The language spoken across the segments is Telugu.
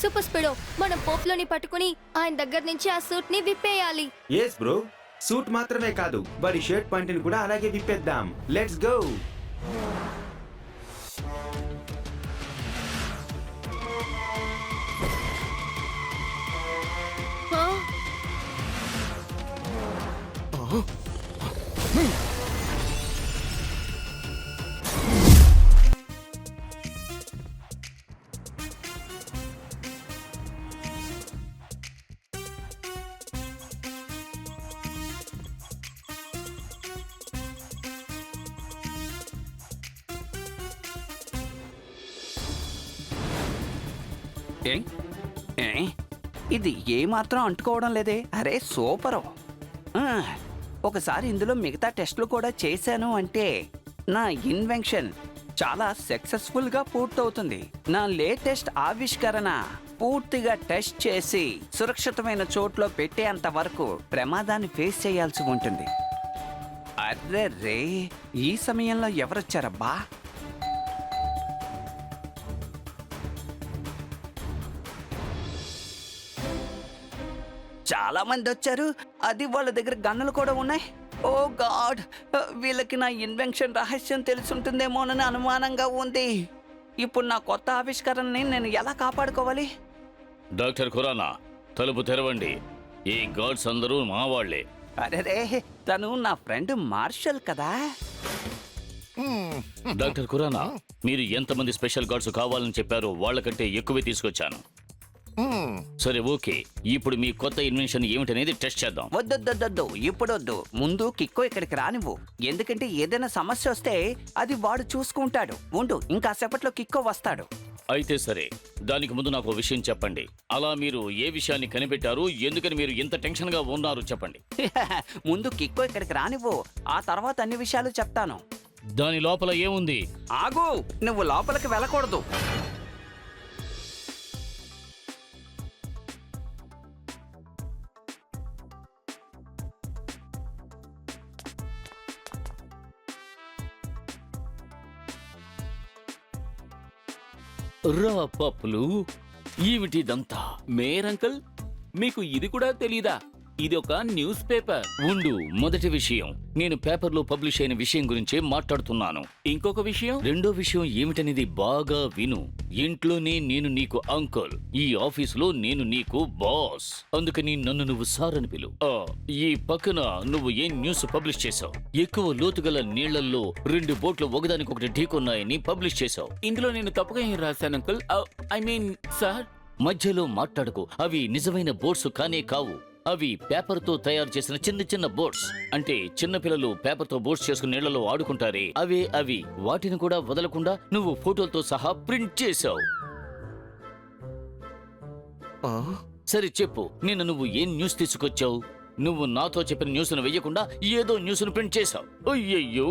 సూపర్ స్పీడో, మనం పోప్లోని పట్టుకుని ఆయన దగ్గర నుంచి ఆ సూట్ ని విప్పేయాలి. ఎస్ బ్రో, సూట్ మాత్రమే కాదు వాడి షర్ట్ ప్యాంటుని కూడా అలాగే విప్పేద్దాం. Let's go. ఇది ఏమాత్రం అంటుకోవడం లేదే. అరే సూపరు. ఒకసారి ఇందులో మిగతా టెస్టులు కూడా చేశాను అంటే నా ఇన్వెన్షన్ చాలా సక్సెస్ఫుల్గా పూర్తవుతుంది. నా లేటెస్ట్ ఆవిష్కరణ పూర్తిగా టెస్ట్ చేసి సురక్షితమైన చోట్లో పెట్టేంత వరకు ప్రమాదాన్ని ఫేస్ చేయాల్సి ఉంటుంది. అర్రే రే, ఈ సమయంలో ఎవరొచ్చారబ్బా? చాలా మంది వచ్చారు. అది వాళ్ళ దగ్గర గన్నులు కూడా ఉన్నాయి. ఓ గాడ్, వీళ్ళకి నా ఇన్వెన్షన్ రహస్యం తెలుసుంటుందేమోనని అనుమానంగా ఉంది. ఇప్పుడు నా కొత్త ఆవిష్కరణని నేను ఎలా కాపాడుకోవాలి? డాక్టర్ ఖురానా, తలుపు తెరవండి. ఈ గార్డ్స్ అందరూ మా వాళ్లే. అరే, తను నా ఫ్రెండ్ మార్షల్ కదా. డాక్టర్ ఖురానా, మీరు ఎంతమంది స్పెషల్ గార్డ్స్ కావాలని చెప్పారో వాళ్ళకంటే ఎక్కువే తీసుకొచ్చాను. సరే ఓకే, ఇప్పుడు మీ కొత్త ఇన్వెన్షన్ ఏమిటనేది టెస్ట్ చేద్దాం. వద్దొద్దొద్దు, ఇప్పుడొద్దు. ముందు కిక్కో ఇక్కడికి రానివ్వు. ఎందుకంటే ఏదైనా సమస్య వస్తే అది వాడు చూసుకుంటాడు. ఉండు, ఇంకాసేపట్లో కిక్కో వస్తాడు. అయితే సరే, దానికి ముందు నాకు ఓ విషయం చెప్పండి. అలా మీరు ఏ విషయాన్ని కనిపెట్టారు, ఎందుకని మీరు ఇంత టెన్షన్ గా ఉన్నారు చెప్పండి. ముందు కిక్కో ఇక్కడికి రానివ్వు, ఆ తర్వాత అన్ని విషయాలు చెప్తాను. దాని లోపల ఏముంది? ఆగు, నువ్వు లోపలికి వెళ్ళకూడదు. రా పప్పులు, ఏమిటిదంతా? మేరంకల్, మీకు ఇది కూడా తెలీదా? ఇది ఒక న్యూస్ పేపర్. ఉండు, మొదటి విషయం నేను పేపర్లో పబ్లిష్ అయిన విషయం గురించే మాట్లాడుతున్నాను. ఇంకొక విషయం, రెండో విషయం ఏమిటనేది బాగా విను. ఇంట్లోనే నేను నీకు అంకుల్, ఈ ఆఫీసులో నేను నీకు బాస్. అందుకని నన్ను నువ్వు సార్ అని పిలు. ఈ పక్కన నువ్వు ఏం న్యూస్ పబ్లిష్ చేశావు? ఎక్కువ లోతుగల నీళ్లలో 2 బోట్లు ఒకదానికొకటి ఢీకొన్నాయని పబ్లిష్ చేశావు. ఇందులో నేను తప్పుగా ఏం రాశాను అంకుల్? I mean sir. మధ్యలో మాట్లాడుకో, అవి నిజమైన బోట్స్ కానే కావు. అవి పేపర్ తో తయారు చేసిన చిన్న చిన్న బోట్స్. అంటే చిన్న పిల్లలు పేపర్ తో బోట్స్ చేసుకుని నీళ్లలో ఆడుకుంటారే, అవి. వాటిని కూడా వదలకుండా నువ్వు ఫోటోలతో సహా ప్రింట్ చేశావు. సరే చెప్పు, నిన్న నువ్వు ఏం న్యూస్ తీసుకొచ్చావు? నువ్వు నాతో చెప్పిన న్యూస్ను వెయ్యకుండా ఏదో న్యూస్ను ప్రింట్ చేశావు. అయ్యయ్యో,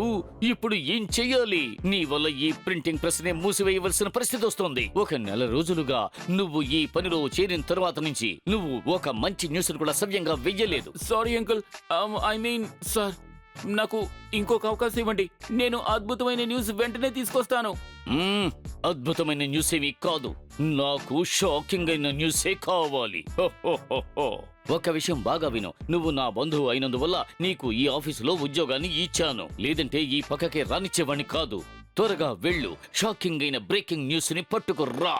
ఇప్పుడు ఏం చెయ్యాలి? నీ వల్ల ఈ ప్రింటింగ్ ప్రెస్ నే మూసివేయవలసిన పరిస్థితి వస్తోంది. 1 నెల రోజులుగా నువ్వు ఈ పనిలో చేరిన తర్వాత నుంచి నువ్వు ఒక మంచి న్యూస్ను కూడా సవ్యంగా వెయ్యలేదు. Sorry uncle. I mean sir, నాకు ఇంకొక అవకాశం ఇవ్వండి. నేను అద్భుతమైన న్యూస్ వెంటనే తీసుకొస్తాను. అద్భుతమైన న్యూస్ ఏమీ కాదు, నాకు షాకింగ్ అయిన న్యూసే కావాలి. ఒక విషయం బాగా విను. నువ్వు నా బంధువు అయినందువల్ల నీకు ఈ ఆఫీసులో ఉద్యోగాన్ని ఇచ్చాను, లేదంటే ఈ పక్కకే రానిచ్చేవాణ్ణి కాదు. త్వరగా వెళ్ళు, షాకింగ్ అయిన బ్రేకింగ్ న్యూస్ ని పట్టుకురా.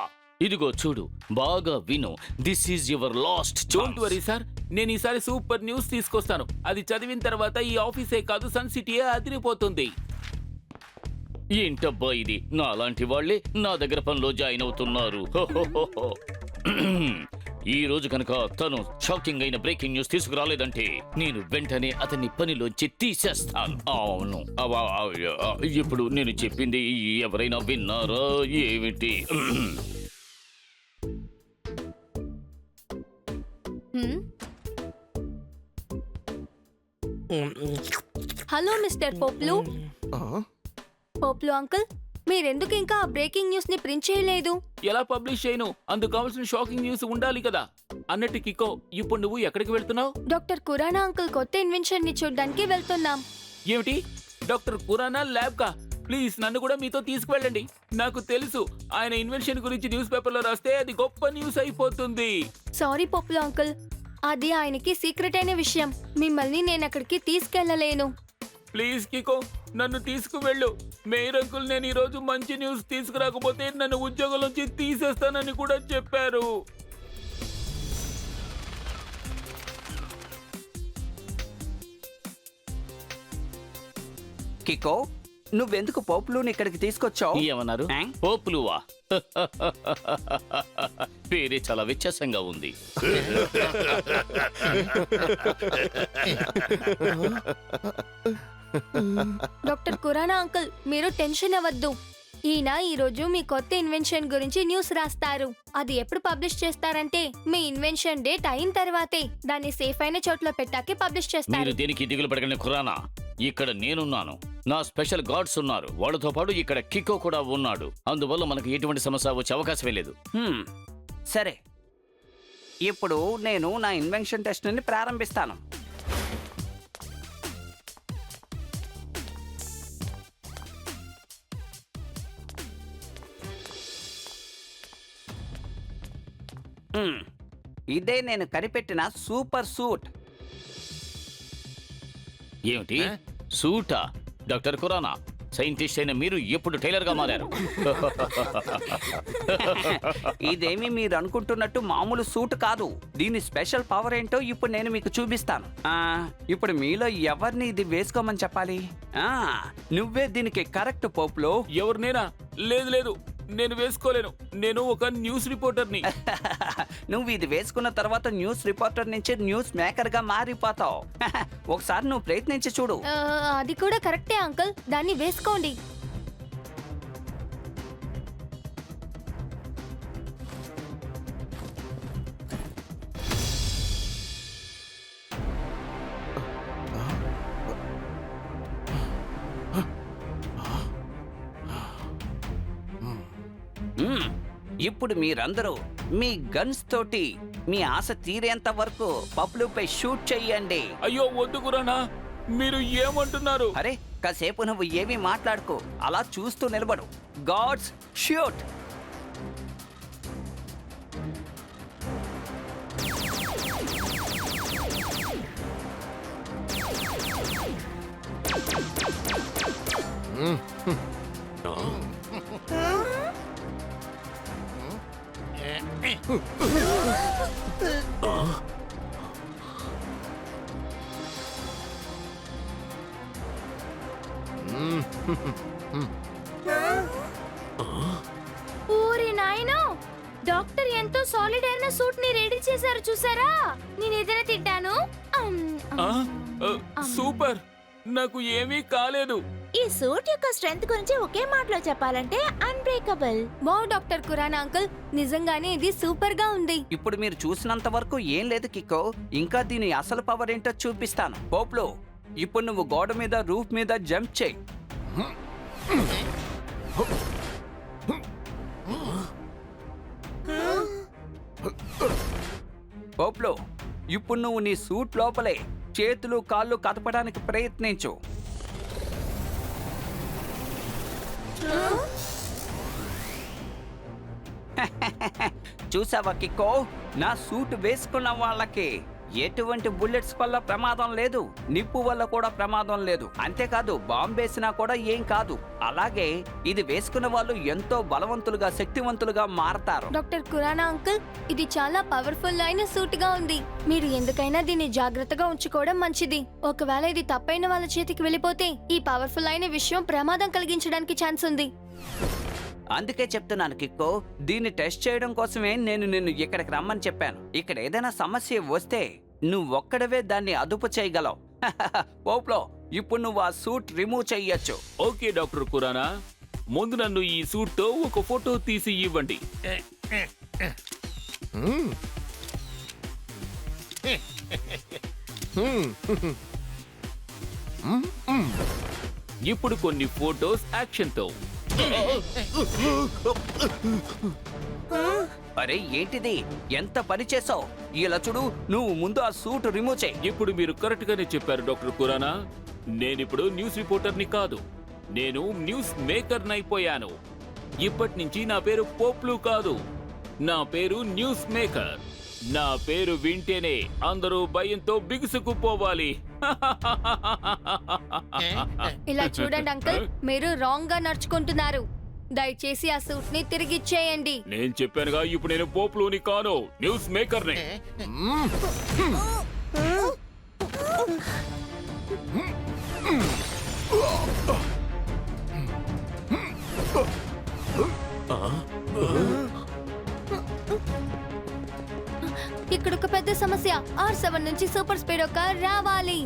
ఇదిగో చూడు, బాగా విను. This is your last. Don't worry sir, నేను ఈసారి సూపర్ న్యూస్ తీసుకొస్తాను. అది చదివిన తర్వాత ఈ ఆఫీసే కాదు, సన్ సిటీయే అదిరిపోతుంది. ఏంటబ్బా ఇది? నా లాంటి వాళ్లే నా దగ్గర పనిలో జాయిన్ అవుతున్నారు. ఈ రోజు కనుక తను షాకింగ్ అయిన బ్రేకింగ్ న్యూస్ తీసుకురాలేదంటే నేను వెంటనే అతన్ని పనిలోంచి తీసేస్తాను. అవును, ఇప్పుడు నేను చెప్పింది ఎవరైనా విన్నారా ఏమిటి? Hello mister Poplu. Poplu uncle, మీరెందుకు ఇంకా ఆ బ్రేకింగ్ న్యూస్ ని ప్రింట్ చేయలేదు? ఎలా పబ్లిష్ చేయను? అందుకు కావాల్సిన షాకింగ్ న్యూస్ ఉండాలి కదా. అన్నట్టు కిక్కో, ఇప్పుడు నువ్వు ఎక్కడికి వెళ్తున్నావు? డాక్టర్ ఖురానా అంకుల్ కొత్త ఇన్వెన్షన్ ని చూడ్డానికి వెళ్తున్నాం. ఏమిటి? డాక్టర్ ఖురానా ల్యాబ్ కా? ప్లీజ్ నన్ను కూడా మీతో తీసుకువెళ్ళండి. నాకు తెలుసు ఆయన ఇన్వెన్షన్ గురించి న్యూస్ పేపర్లో రాస్తే అది గొప్ప న్యూస్ అయిపోతుంది. సారీ పోప్లో అంకుల్, అది ఆయనకి సీక్రెట్ అయిన విషయం. మిమ్మల్ని నేను అక్కడికి తీసుకెళ్ళలేను. ప్లీజ్ కికో, నన్ను తీసుకువెళ్ళు. మేయర్ అంకుల్ నేను ఈరోజు మంచి న్యూస్ తీసుకురాకపోతే నన్ను ఉద్యోగం నుంచి తీసేస్తానని కూడా చెప్పారు. కికో, నువ్వెందుకు పోపులుని ఇక్కడికి తీసుకొచ్చావు? ఏమన్నారు? ఆ? పోపులువా? పేరే చాలా వ్యత్యాసంగా ఉంది. డాక్టర్ కురానా అంకుల్, మీరు టెన్షన్ అవ్వద్దు. ఈయన ఈ రోజు మీ కొత్త ఇన్వెన్షన్ గురించి న్యూస్ రాస్తారు. అది ఎప్పుడు పబ్లిష్ చేస్తారంటే మీ ఇన్వెన్షన్ డేట్ అయిన తర్వాతే. దాన్ని సేఫ్ అయిన చోట్ల పెట్టాకే పబ్లిష్ మీరు చేస్తారు. దేనికి దిగులు పడకండి ఖురానా. ఇక్కడ నేనున్నాను, నా స్పెషల్ గార్డ్స్ ఉన్నారు, వాళ్ళతో పాటు ఇక్కడ కికో కూడా ఉన్నాడు. అందువల్ల మనకు ఎటువంటి సమస్య వచ్చే అవకాశమే లేదు. సరే, ఇప్పుడు నేను నా ఇన్వెన్షన్ టెస్ట్ ని ప్రారంభిస్తాను. ఇదే నేను కనిపెట్టిన సూపర్ సూట్. ఏమిటి సూటా? డాక్టర్ ఖురానా, సైంటిస్ట్ అయిన మీరు ఎప్పుడు టైలర్ గా మారారు? ఇదేమి మీరు అనుకుంటున్నట్టు మామూలు సూట్ కాదు. దీని స్పెషల్ పవర్ ఏంటో ఇప్పుడు నేను మీకు చూపిస్తాను. ఇప్పుడు మీలో ఎవరిని ఇది వేసుకోమని చెప్పాలి? నువ్వే దీనికి కరెక్ట్ పోపులో. ఎవరు నేనా? లేదు లేదు, నేను వేసుకోలేను. నేను ఒక న్యూస్ రిపోర్టర్ని. నువ్వు ఇది వేసుకున్న తర్వాత న్యూస్ రిపోర్టర్ నుంచి న్యూస్ మేకర్ గా మారిపోతావు. ఒకసారి నువ్వు ప్రయత్నించి చూడు. అది కూడా కరెక్టే అంకుల్, దాన్ని వేసుకోండి. ఇప్పుడు మీరందరూ మీ గన్స్ తోటి మీ ఆశ తీరేంత వరకు పప్పులపై షూట్ చెయ్యండి. అయ్యో వద్దు కురానా, మీరు ఏమంటున్నారు? అరే, కాసేపు నువ్వు ఏమీ మాట్లాడుకో, అలా చూస్తూ నిలబడు. Guards shoot. ఊరి నాయనో, డాక్టర్ ఎంతో సాలిడ్ అయిన సూట్ ని రెడీ చేశారు చూసారా? నేను ఏదైనా తింటాను. సూపర్, నాకు ఏమీ కాలేదు. ఈ సూట్ యొక్క స్ట్రెంగ్త్ గురించి ఒకే మాటలో చెప్పాలంటే unbreakable. Wow doctor Khurana uncle, నిజంగానే ఇది సూపర్ గా ఉంది. ఇప్పుడు మీరు చూసినంత వరకు ఏం లేదు కిక్కో, ఇంకా దీని అసలు పవర్ ఏంటో చూపిస్తాను. పోప్లో, ఇప్పుడు నువ్వు గోడ మీద రూఫ్ మీద జంప్ చేయి. పోప్లో, ఇప్పుడు నువ్వు నీ సూట్ లోపలే చేతులు కాళ్ళు కదపడానికి ప్రయత్నించు. చూసావా కిక్కో, నా సూట్ వేసుకున్న వాళ్ళకి ఎటువంటి బుల్లెట్స్ వల్ల ప్రమాదం లేదు, నిప్పు వల్ల కూడా ప్రమాదం లేదు. అంతేకాదు బాంబు వేసినా కూడా ఏం కాదు. అలాగే ఇది వేసుకున్న వాళ్ళు ఎంతో బలవంతులుగా, శక్తివంతులుగా మారతారు. డాక్టర్ కురానా అంకుల్, ఇది చాలా పవర్ఫుల్ అయిన సూట్ గా ఉంది. మీరు ఎందుకైనా దీన్ని జాగ్రత్తగా ఉంచుకోవడం మంచిది. ఒకవేళ ఇది తప్పైన వాళ్ళ చేతికి వెళ్ళిపోతే ఈ పవర్ఫుల్ అయిన విషయం ప్రమాదం కలిగించడానికి ఛాన్స్ ఉంది. అందుకే చెప్తున్నాను కిక్కో, దీన్ని టెస్ట్ చేయడం కోసమే నేను నిన్ను ఇక్కడికి రమ్మని చెప్పాను. ఇక్కడ ఏదైనా సమస్య వస్తే నువ్వొక్కడవే దాన్ని అదుపు చేయగలవు. పోప్లో, ఇప్పుడు నువ్వు ఆ సూట్ రిమూవ్ చెయ్యొచ్చు. ఓకే డాక్టర్ కురానా, ముందు నన్ను ఈ సూట్ తో ఒక ఫోటో తీసి ఇవ్వండి. ఇప్పుడు కొన్ని ఫోటోస్ యాక్షన్ తో. అరే ఏంటిది, ఎంత పని చేసావు? ఇలా చూడు, నువ్వు ముందు ఆ సూట్ రిమూవ్ చేయి. ఇప్పుడు మీరు కరెక్ట్ గానే చెప్పారు డాక్టర్ కురానా. నేనిప్పుడు న్యూస్ రిపోర్టర్ని కాదు, నేను న్యూస్ మేకర్ అయిపోయాను. ఇప్పటి నుంచి నా పేరు పోప్లు కాదు, నా పేరు న్యూస్ మేకర్. నా పేరు వింటేనే అందరూ భయంతో బిగుసుకుపోవాలి. ఇలా చూడండి అంకుల్, మీరు రాంగ్ గా నడుచుకుంటున్నారు. దయచేసి ఆ సూట్ ని తిరిగిచ్చేయండి. నేను చెప్పానుగా, ఇప్పుడు నేను పోప్లుని కాను, న్యూస్ మేకర్ని. ఇక్కడ ఒక పెద్ద సమస్య. R7 నుంచి సూపర్ స్పీడో కార్ రావాలి.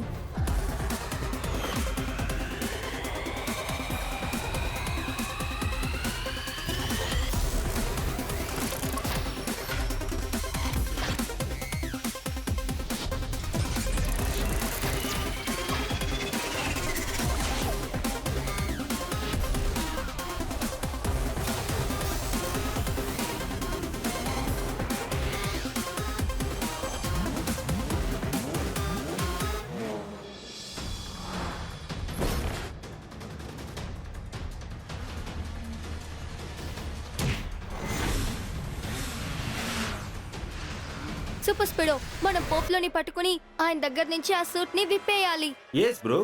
సూపర్ స్పీడో, మనం పోప్లోని పట్టుకుని ఆయన దగ్గర నుంచి ఆ సూట్ ని విప్పేయాలి. ఎస్ బ్రో,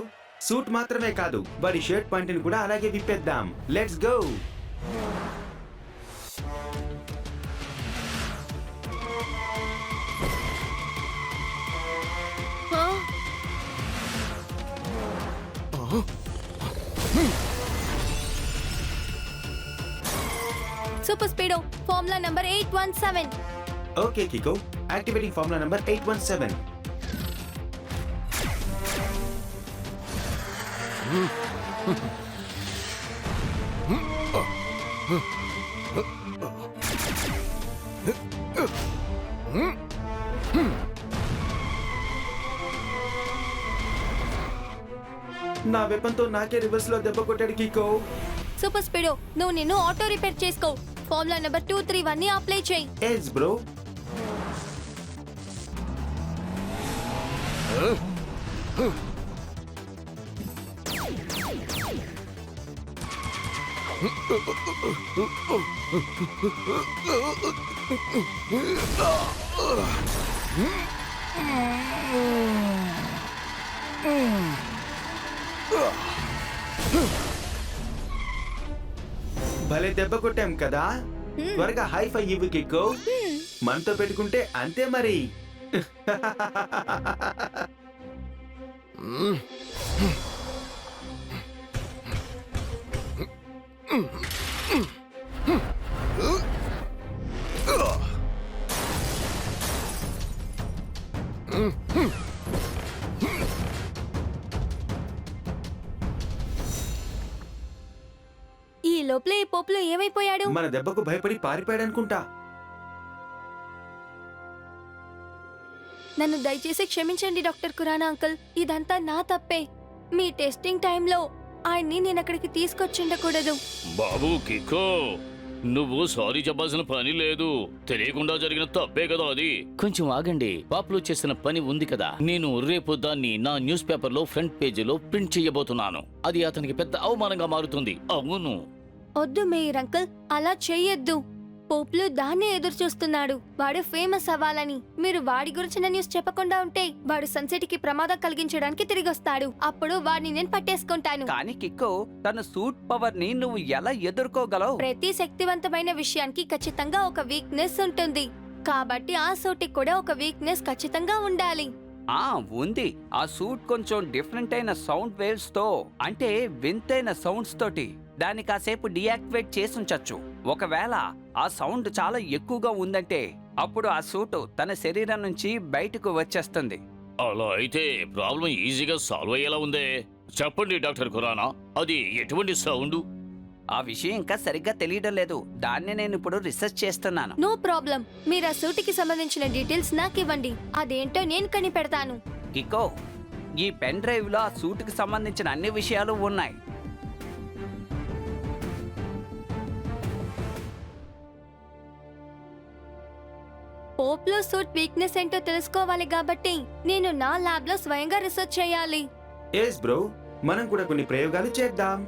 సూట్ మాత్రమే కాదు వాడి షర్ట్ పాయింట్ కూడా అలాగే విప్పేద్దాం. Let's go. Super speedo, formula number 817. Okay Kicko, activating formula number 817. నా వెపన్తో నాకే రివర్స్ లో దెబ్బ కొట్టాడు కికో. సూపర్ స్పీడో, నువ్వు నిన్ను ఆటో రిపేర్ చేసుకో. ఫార్ములా నంబర్ 231 ని అప్లై చేయి. Yes bro. భలే దెబ్బ కొట్టాం కదా. త్వరగా హై ఫై ఇవ్వు కిక్కో. మనతో పెట్టుకుంటే అంతే మరి. ఈ లోపల ఈ పోపులో ఏమైపోయాడు? మన దెబ్బకు భయపడి పారిపోయాడు అనుకుంటా. నన్ను దయచేసి క్షమించండి డాక్టర్ ఖురానా అంకుల్, ఇదంతా నా తప్పే. మీ టెస్టింగ్ టైంలో ఆయన్ని నేను అక్కడికి తీసుకొచ్చిండకూడదు. బాబు కిక్కో, నువ్వు సారీ చెప్పాల్సిన పని లేదు. తెలియకుండా జరిగిన తప్పే కదా అది. కొంచెం ఆగండి, పాపులో చేసిన పని ఉంది కదా. నేను రేపు దాన్ని నా న్యూస్ పేపర్ లో ఫ్రంట్ పేజీలో ప్రింట్ చేయబోతున్నాను. అది అతనికి పెద్ద అవమానంగా మారుతుంది. అవును. వద్దు మేయర్ అంకుల్, అలా చెయ్యొద్దు. పోపులు దాన్నే ఎదురు చూస్తున్నాడు. వాడు ఫేమస్ అవ్వాలని. మీరు వాడి గురించిన న్యూస్ చెప్పకుండా ఉంటే వాడు సన్సెట్కి ప్రమాదం కలిగించడానికి తిరిగొస్తాడు. అప్పుడు వాడిని నేను పట్టేసుకుంటాను. కానీ కిక్కో, తన సూట్ పవర్ ని నువ్వు ఎలా ఎదుర్కోగలవు? ప్రతి శక్తివంతమైన విషయానికి ఖచ్చితంగా ఒక వీక్నెస్ ఉంటుంది. కాబట్టి ఆ సూట్కి కూడా ఒక వీక్నెస్ ఖచ్చితంగా ఉండాలి. ఉంది. ఆ సూట్ కొంచెం డిఫరెంట్ అయిన సౌండ్ వేవ్స్ తో, అంటే వింతైన సౌండ్స్ తోటి దాన్ని కాసేపు డియాక్టివేట్ చేసుంచచ్చు. ఒకవేళ ఆ సౌండ్ చాలా ఎక్కువగా ఉందంటే అప్పుడు ఆ సూట్ తన శరీరం నుంచి బయటకు వచ్చేస్తుంది. అలా అయితే ప్రాబ్లం ఈజీగా సాల్వ్ అయ్యేలా ఉందే. చెప్పండి డాక్టర్ ఖురానా, అది ఎటువంటి సౌండ్? ఆ విషయం ఇంకా సరిగ్గా తెలియడం లేదు. దాన్ని నేను ఇప్పుడు రీసెర్చ్ చేస్తున్నాను. No problem. మీరు ఆ సూటికి సంబంధించిన డీటెయిల్స్ నాకు ఇవ్వండి. అదేంటో నేను కనిపెడతాను. కిక్కో, ఈ పెన్ డ్రైవ్ లో ఆ సూట్ కి సంబంధించిన అన్ని విషయాలు ఉన్నాయి. పోప్లో సూట్ వీక్నెస్ ఏంటో తెలుసుకోవాలి కాబట్టి నేను నా ల్యాబ్ లో స్వయంగా రీసెర్చ్ చేయాలి. ఎస్ బ్రో, మనం కూడా కొన్ని ప్రయోగాలు చేద్దాం.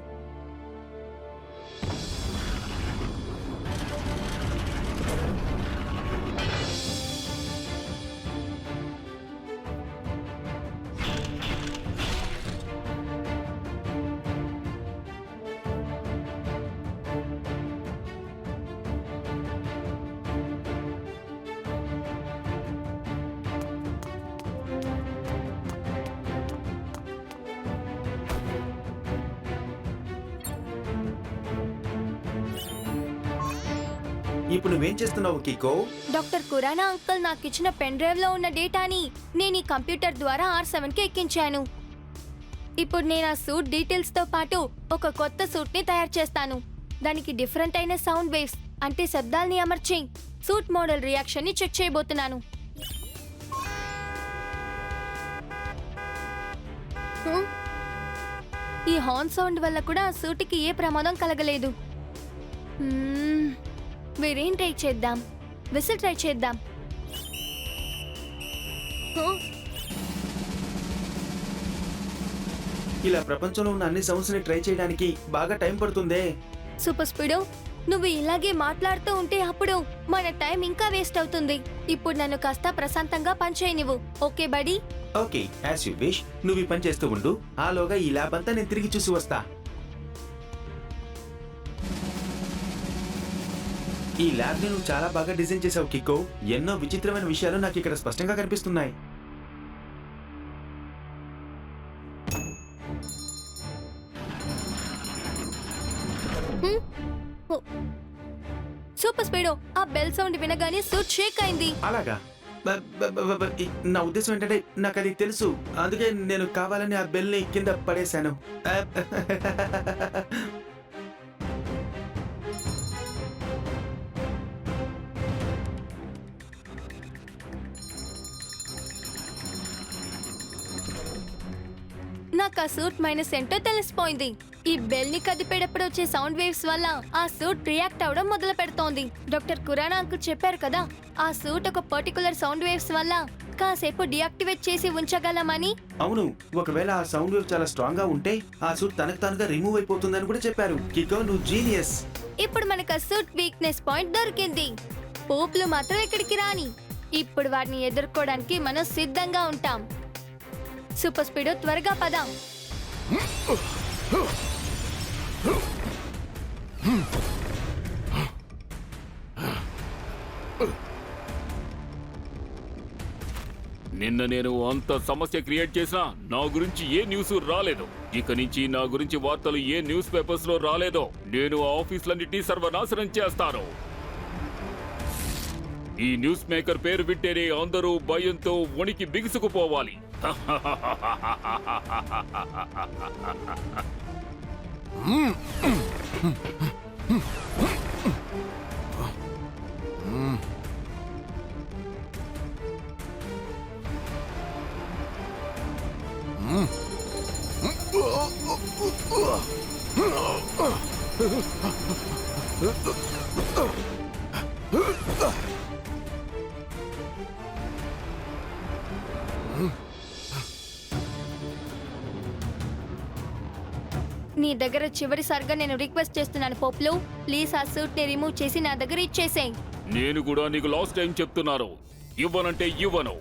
ఇప్పుడు నువ్వేం చేస్తున్నావు కికో? డాక్టర్ కురానా అంకుల్ నాకు ఇచ్చిన పెన్ డ్రైవ్ లో ఉన్న డేటాని నేను ఈ కంప్యూటర్ ద్వారా R7 కి ఎక్కించాను. ఇప్పుడు నేను ఆ సూట్ డీటెయిల్స్ తో పాటు ఒక కొత్త సూట్ ని తయారు చేస్తాను. దానికి డిఫరెంట్ అయిన సౌండ్ వేవ్స్ అంటే శబ్దాల్ని అమర్చి సూట్ మోడల్ రియాక్షన్ ని చెక్ చేయబోతున్నాను. ఈ హార్న్ సౌండ్ వల్ల కూడా ఆ సూట్కి ఏ ప్రమాదం కలగలేదు. వేరేం ట్రై చేద్దాం? విసిల్ ట్రై చేద్దాం. ఇలా ప్రపంచంలో ఉన్న అన్ని సౌండ్స్ ని ట్రై చేయడానికి బాగా టైం పడుతుందే. సూపర్ స్పీడో, నువ్వు ఇలాగే మాట్లాడుతూ ఉంటే అప్పుడు మన టైం ఇంకా వేస్ట్ అవుతుంది. ఇప్పుడు నన్ను కాస్త ప్రశాంతంగా పనిచేయనివ్వు, okay buddy? Okay, as you wish. నువ్వు ఈ పని చేస్తూ ఉండు. ఆలోగా ఈ ల్యాబ్ అంతా నేను తిరిగి చూసి వస్తా. ఈ ల్యాబ్ ని నువ్వు చాలా బాగా డిజైన్ చేసావు కికో. ఎన్నో విచిత్రమైన విషయాలు నాకు ఇక్కడ స్పష్టంగా కనిపిస్తున్నాయి. సూపర్ స్పీడో, ఆ బెల్ సౌండ్ వినగానే సూట్ షేక్ అయింది. అలాగా? నా ఉద్దేశం ఏంటంటే నాకు అది తెలుసు, అందుకే నేను కావాలని ఆ బెల్ ని కింద పడేశాను. నాకు ఆ సూట్ మైనస్ ఏంటో తెలిసిపోయింది. ఈ బెల్ ని కదిపేటప్పుడు వచ్చే సౌండ్ వేవ్స్ వల్ల ఆ సూట్ రియాక్ట్ అవడం మొదలు పెడుతోంది. డాక్టర్ కురానా అంకుల్ చెప్పారు కదా, ఆ సూట్ ఒక పర్టికులర్ సౌండ్ వేవ్స్ వల్ల కాసేపు డియాక్టివేట్ చేసి ఉంచగలమని. అవును, ఒకవేళ ఆ సౌండ్ వేవ్ చాలా స్ట్రాంగ్ గా ఉంటే ఆ సూట్ తనకు తానుగా రిమూవ్ అయిపోతుందని కూడా చెప్పారు. కికో, నువ్వు జీనియస్. ఇప్పుడు మనకు ఆ సూట్ వీక్నెస్ పాయింట్ దొరికింది. పోపులు మాత్రం ఇక్కడికి రాని. ఇప్పుడు వాటిని ఎదుర్కోవడానికి మనం సిద్ధంగా ఉంటాం. సూపర్ స్పీడో, త్వరగా పద. నిన్న నేను అంత సమస్య క్రియేట్ చేసినా నా గురించి ఏ న్యూస్ రాలేదు. ఇక నుంచి నా గురించి వార్తలు ఏ న్యూస్ పేపర్స్ లో రాలేదో నేను ఆ ఆఫీసులన్నిటినీ సర్వనాశనం చేస్తాను. ఈ న్యూస్ మేకర్ పేరు వింటేనే అందరూ భయంతో వణికి బిగుసుకుపోవాలి. నీ దగ్గర చివరిసారిగా నేను రిక్వెస్ట్ చేస్తున్నాను పోప్లు, ప్లీజ్ ఆ సూట్ ని రిమూవ్ చేసి నా దగ్గర ఇచ్చేసేయ్. నేను కూడా నీకు లాస్ట్ టైం చెప్తున్నాను, ఇవ్వనంటే ఇవ్వను.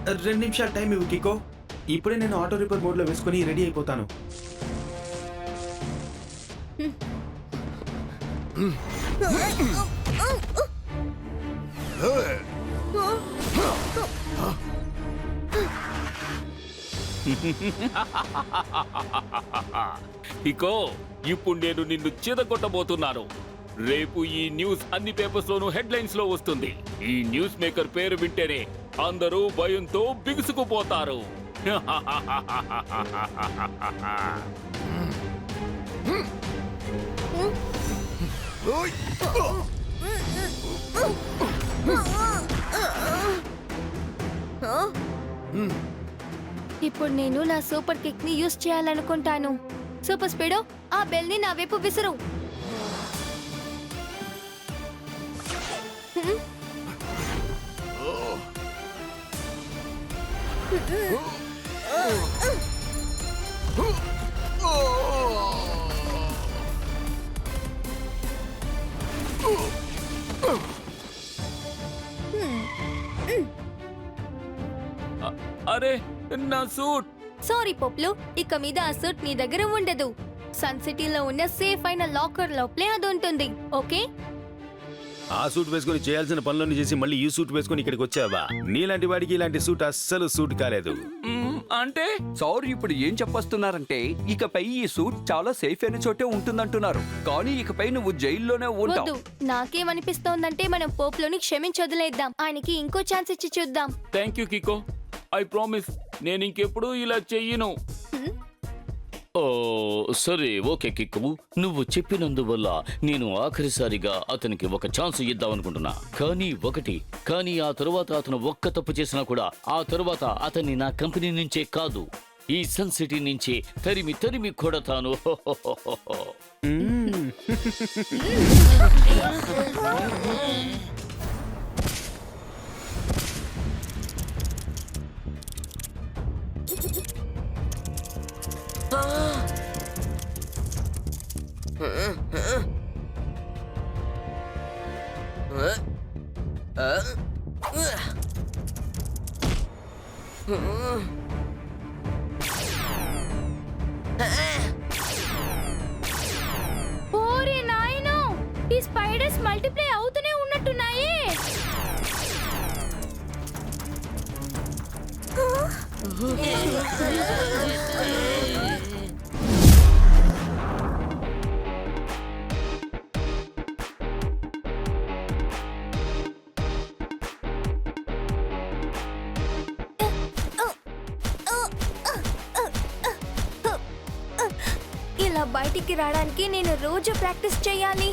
2 నిమిషాలు టైం ఇవ్వు కికో. ఇప్పుడే నేను ఆటో రిపేర్ మోడ్లో వేసుకొని రెడీ అయిపోతాను. ఇకో ఇప్పుడు నేను నిన్ను చితకొట్టబోతున్నాను. రేపు ఈ న్యూస్ అన్ని పేపర్స్ లోనూ హెడ్లైన్స్ లో వస్తుంది. ఈ న్యూస్ మేకర్ పేరు వింటేనే అందరూ భయంతో బిగుసుకుపోతారు. ఇప్పుడు నేను నా సూపర్ కిక్ ని యూస్ చేయాలనుకుంటాను. సూపర్ స్పీడో, ఆ బెల్ ని నా వైపు విసురు. అరే నా సూట్! సారీ పోప్లు, ఇక మీద ఆ సూట్ నీ దగ్గర ఉండదు. సన్ సిటీలో ఉన్న సేఫ్ అయిన లాకర్ లోపలే అది ఉంటుంది. ఓకే? ఆ సూట్ వేసుకొని చేయాల్సిన పనులన్నీ చేసి మళ్ళీ ఈ సూట్ వేసుకొని ఇక్కడికి వచ్చావా? నీలాంటి వాడికి ఇలాంటి సూట్ అస్సలు సూట్ కాలేదు. అంటే సార్ ఇప్పుడు ఏం చెప్పొస్తున్నారంటే ఇకపై ఈ సూట్ చాలా సేఫ్ అయిన చోటే ఉంటుందంటున్నారు. కానీ ఇకపై నువ్వు జైల్లోనే వద్దు. ఉంటావు. నాకేమనిపిస్తోందంటే మనం పోప్లోని క్షమించొదిలేద్దాం. ఆయనకి ఇంకో ఛాన్స్ ఇచ్చి చూద్దాం. Thank you Kicko. I promise నేను ఇంకెప్పుడు ఇలా చెయ్యను. ఓ సరే, ఓకే కిక్కు, నువ్వు చెప్పినందువల్ల నేను ఆఖరిసారిగా అతనికి ఒక ఛాన్స్ ఇద్దామనుకుంటున్నా. కానీ ఆ తరువాత అతను ఒక్క తప్పు చేసినా కూడా ఆ తరువాత అతన్ని నా కంపెనీ నుంచే కాదు, ఈ సన్ సిటీ నుంచే తరిమి కొడతాను. ఓరే నాయనో, ఈ స్పైడర్స్ మల్టిప్లై అవుతూనే ఉన్నట్టున్నాయే. ఇలా బయటికి రావడానికి నేను రోజు ప్రాక్టీస్ చేయాలి.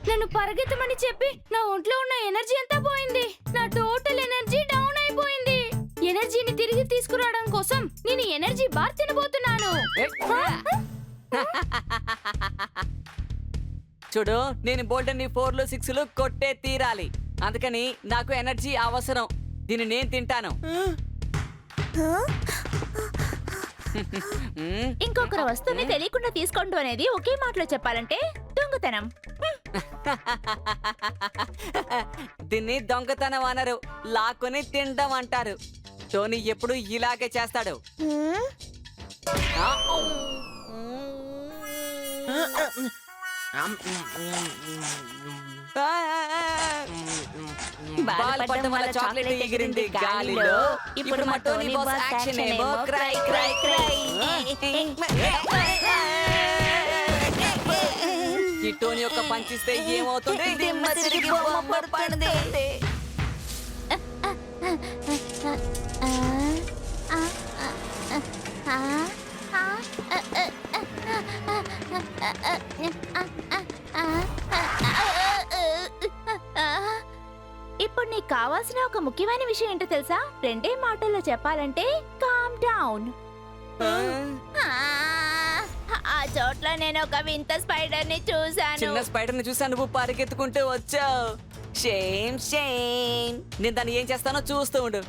నన్ను పరిగెత్తమని చెప్పి నా ఒంట్లో ఉన్న ఎనర్జీ అంతా పోయింది. నా టోటల్ ఎనర్జీ డౌన్ అయిపోయింది. ఎనర్జీని తిరిగి తీసుకురావడం కోసం నేను ఎనర్జీ బార్ తినబోతున్నాను. చూడు, నేను బోల్డెన్ 4లు 6లు కొట్టే తీరాలి. అందుకని నాకు ఎనర్జీ అవసరం. దీన్ని నేను తింటాను. ఇంకొకరు వస్తువుని తెలియకుండా తీసుకోవడం అనేది ఒకే మాటలో చెప్పాలంటే దొంగతనం. దీన్ని దొంగతనం అనరు, లాక్కుని తినడం అంటారు. టోనీ ఎప్పుడు ఇలాగే చేస్తాడు. బాల్ పడడం వల్ల చాక్లెట్ ఎగిరింది గాలిలో. ఇప్పుడు మా టోనీ బాస్ యాక్షన్ ఏమో క్రై క్రై క్రై. ఈ టోనీ యొక్క పంచిస్తే ఏమవుతుంది? దిమ్మ తిరిగి బొమ్మ పడుతుంది. ఇప్పుడు నీకు కావాల్సిన ఒక ముఖ్యమైన విషయం ఏంటో తెలుసా? 2 మాటల్లో చెప్పాలంటే కామ్ డౌన్. ఆ చోట్ల నేను ఒక వింత స్పైడర్ ని చూశాను. చిన్న స్పైడర్ ని చూసా, నువ్వు పరిగెత్తుకుంటూ వచ్చావు. Shame shame. నేను దాన్ని ఏం చేస్తానో చూస్తూ ఉండు.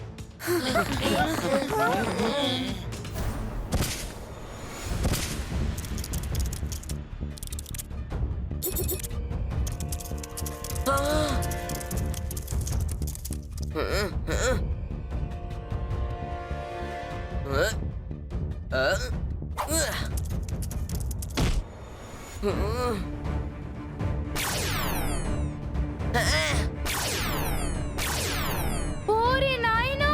ఓరి నాయనో,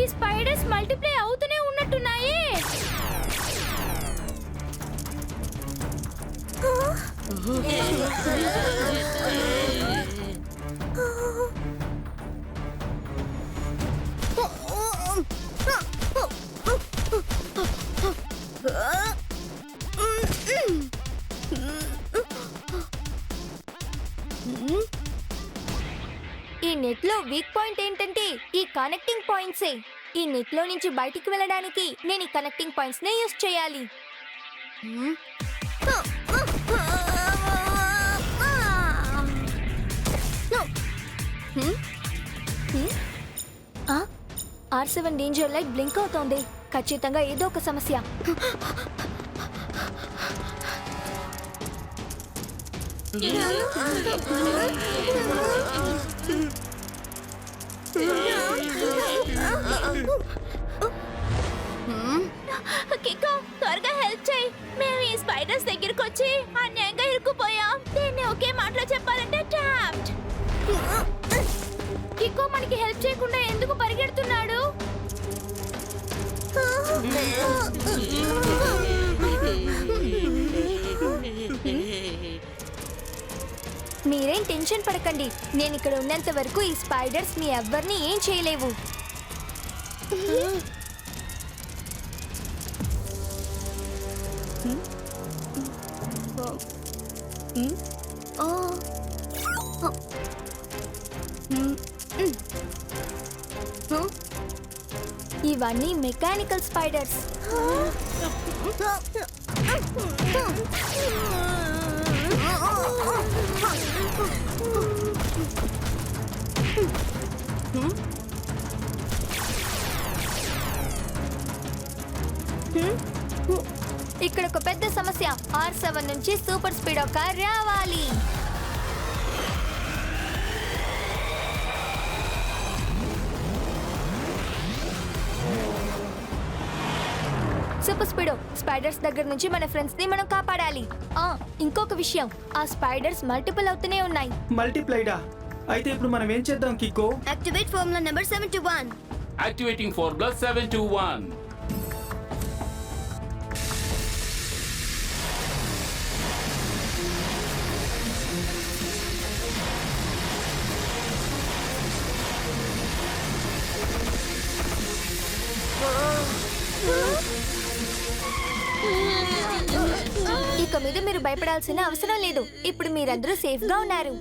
ఈ స్పైడర్స్ మల్టిప్లై అవుతూనే ఉన్నట్టున్నాయే. ఈ నెట్ లో వీక్ పాయింట్ ఏంటంటే ఈ కనెక్టింగ్ పాయింట్సే. ఈ నెట్ లో నుంచి బయటికి వెళ్ళడానికి నేను ఈ కనెక్టింగ్ పాయింట్స్ నే యూస్ చేయాలి. R7 డేంజర్ లైట్ బ్లింక్ అవుతోంది. ఖచ్చితంగా ఏదో ఒక సమస్య. కికో, త్వరగా హెల్ప్ చేయి. మేము ఈ స్పైడర్స్ దగ్గరికి వచ్చి అన్యాయంగా ఇరుక్కుపోయాం. దీన్ని ఒకే మాటలో చెప్పాలంటే ట్రాప్డ్. కికో మనకి హెల్ప్ చేయకుండా ఎందుకు పరిగెడుతున్నాడు? మీరేం టెన్షన్ పడకండి. నేను ఇక్కడ ఉన్నంత వరకు ఈ స్పైడర్స్ మీ ఎవ్వరిని ఏం చేయలేవు. ఇవన్నీ మెకానికల్ స్పైడర్స్. ఇక్కడ ఒక పెద్ద సమస్య. R7 నుంచి సూపర్ స్పీడ్ ఒక రావాలి. సూపర్ స్పీడో, స్పైడర్స్ దగ్గర నుంచి మన ఫ్రెండ్స్ ని మనం కాపాడాలి. ఇంకొక విషయం, ఆ స్పైడర్స్ మల్టిపుల్ అవుతూనే ఉన్నాయి. మల్టిప్లైడా? అయితే ఇప్పుడు మనం ఏం చేద్దాం Kicko? Activate formula number 721. Activating formula 721. ఇక మీద మీరు భయపడాల్సిన అవసరం లేదు. ఇప్పుడు మీరందరూ సేఫ్ గా ఉన్నారు.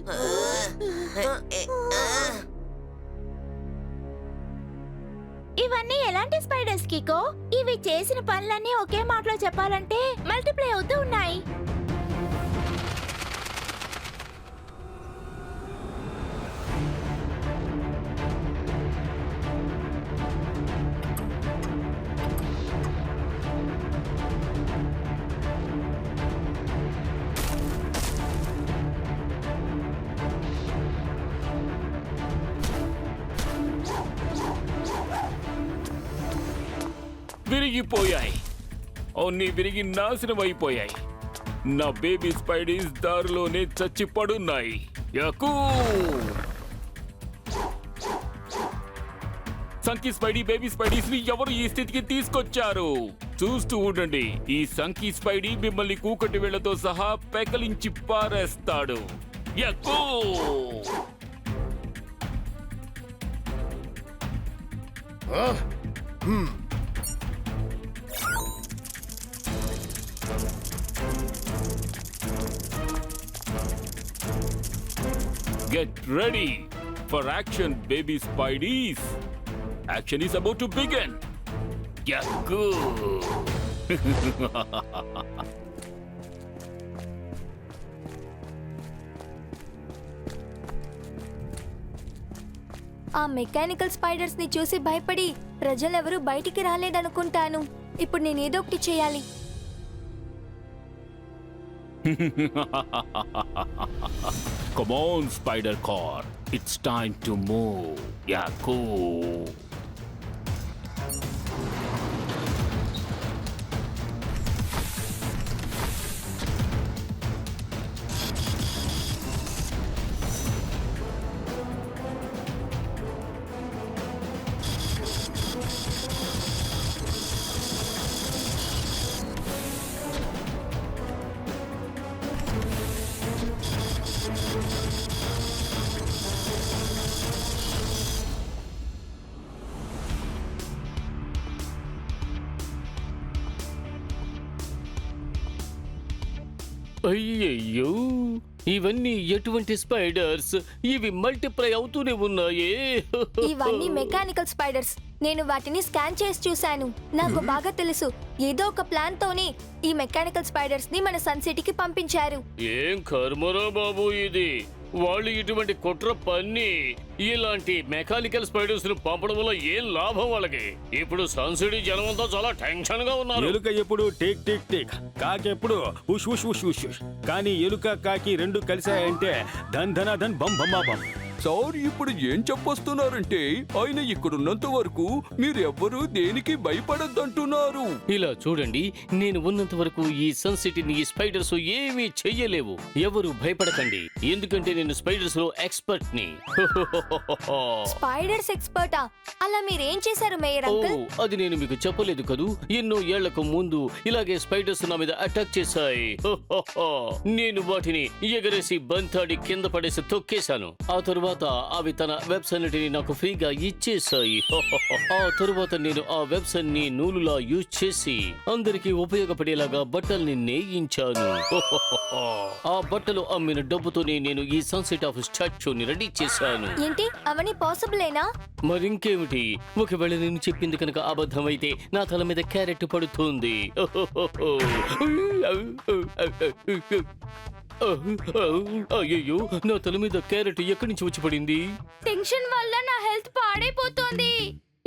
ఇవన్నీ ఎలాంటి స్పైడర్స్ కికో? ఇవి చేసిన పనులన్నీ ఒకే మాటలో చెప్పాలంటే మల్టిప్లై అవుతూ ఉన్నాయి. విరిగిపోయాయి. అన్ని విరిగి నాశనం అయిపోయాయి. నా బేబీ స్పైడీస్ దారిలోనే చచ్చి పడున్నాయి. యాకూ! సంకీ స్పైడీ బేబీ స్పైడీస్ ని ఎవరు ఈ స్థితికి తీసుకొచ్చారు? చూస్తూ ఉండండి, ఈ సంకీ స్పైడీ మిమ్మల్ని కూకటి వేళ్లతో సహా పెకలించి పారేస్తాడు. యక్కూ! Get ready for action, baby Spideys. Action is about to begin. Yahoo! ఆ మెకానికల్ స్పైడర్స్ ని చూసి భయపడి ప్రజలెవరూ బయటికి రాలేదనుకుంటాను. ఇప్పుడు నేను ఏదో ఒకటి చేయాలి. Come on, Spider Car. It's time to move. Yahoo! అయ్యయ్యో, ఇవన్నీ ఎటువంటి స్పైడర్స్? ఇవి మల్టిప్లై అవుతూనే ఉన్నాయే. ఇవన్నీ మెకానికల్ స్పైడర్స్. నేను వాటిని స్కాన్ చేసి చూశాను. నాకు బాగా తెలుసు, ఏదో ఒక ప్లాన్ తోనే ఈ మెకానికల్ స్పైడర్స్ ని మన సన్ సిటీకి పంపించారు. ఏం కర్మరా బాబు ఇది! వాళ్ళు ఇటువంటి కుట్ర పన్ని ఇలాంటి మెకానికల్ స్పైడర్స్ ను పంపడం వల్ల ఏం లాభం వాళ్ళకి? ఇప్పుడు సన్సిటీ జనమంతా చాలా టెన్షన్ గా ఉన్నారు. ఎలుక ఎప్పుడు టిక్ టిక్ టిక్, కాకెప్పుడు ఉష్ ఉష్ ఉష్ ఉష్ ఉష్. కానీ ఎలుక కాకి రెండు కలిసాయంటే ధన్ ధన ధన్ బం బమ్మా బం. సార్ ఇప్పుడు ఏం చెప్పొస్తున్నారంటే ఆయన ఇక్కడున్నంత వరకు మీరెవ్వరూ దేనికి భయపడద్దంటున్నారు. ఇలా చూడండి, నేను ఉన్నంత వరకు ఈ సన్ సిటీని ఈ స్పైడర్స్ ఏమీ చెయ్యలేవు. ఎవరు భయపడకండి, ఎందుకంటే నేను స్పైడర్స్ లో ఎక్స్పర్ట్ ని. స్పైడర్స్ ఎక్స్పర్టా? అలా మీరేం చేశారు మేయర్ ఓ, అంకుల్? అది నేను మీకు చెప్పలేదు కదూ. ఎన్నో ఏళ్లకు ముందు ఇలాగే స్పైడర్స్ నా మీద అటాక్ చేశాయి. నేను వాటిని ఎగరేసి బంతాడి కింద పడేసి తొక్కేశాను. ఆ తరువాత అవి తన వెబ్స్ అన్నిటిని నాకు ఫ్రీగా ఇచ్చేసాయి. ఆ తరువాత నేను ఆ వెబ్స్ అన్ని నూలులా యూజ్ చేసి అందరికీ ఉపయోగపడేలాగా బట్టల్ని నేయించాను. ఆ బట్టలు అమ్మిన డబ్బుతోనే నేను ఈ సన్సెట్ ఆఫ్ స్టాచ్యూని రెడీ చేశాను. ఏంటి, అవన్నీ పాసిబులేనా? మరింకేమిటి, ఒకవేళ నేను చెప్పింది కనుక అబద్ధమైతే నా తల మీద క్యారెట్ పడుతుంది. అయ్యో, నా తల మీద క్యారెట్ ఎక్కడి నుంచి వచ్చి పడింది? టెన్షన్ వల్ల నా హెల్త్ పాడైపోతోంది.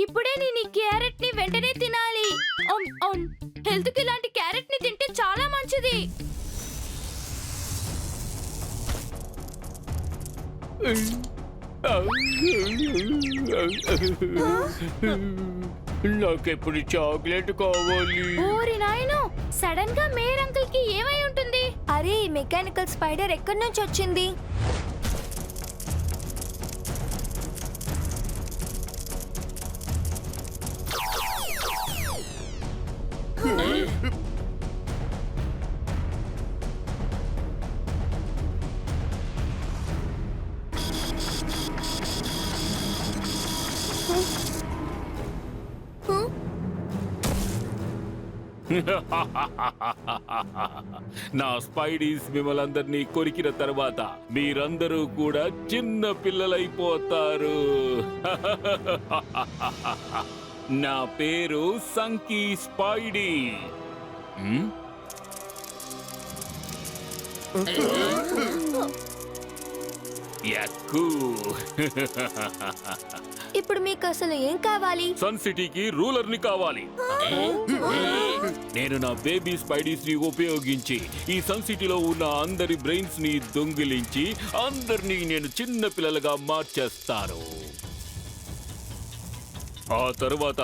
ఇప్పుడే నేను ఈ క్యారెట్ ని వెంటనే తినాలి. హెల్త్ కి ఇలాంటి క్యారెట్ ని తింటే చాలా మంచిది. నాకెప్పుడు చాక్లెట్ కావాలి. ఓరి నాయనో, సడన్ గా మేయర్ అంకుల్ కి ఏమై ఉంటుంది? అరే, ఈ మెకానికల్ స్పైడర్ ఎక్కడి నుంచి వచ్చింది? నా స్పైడీస్ మిమ్మల్ందరినీ కొరికిన తర్వాత మీరందరూ కూడా చిన్న పిల్లలైపోతారు. నా పేరు సంకీ స్పైడీ. యక్కూ! ఇప్పుడు మీకు అసలు ఏం కావాలి? సన్ సిటీకి రూలర్ ని కావాలి. నేను నా బేబీ స్పైడీస్ ని ఉపయోగించి ఈ సన్ సిటీలో ఉన్న అందరి బ్రెయిన్స్ ని దొంగిలించి అందరినీ నేను చిన్న పిల్లలుగా మార్చేస్తాను. ఆ తరువాత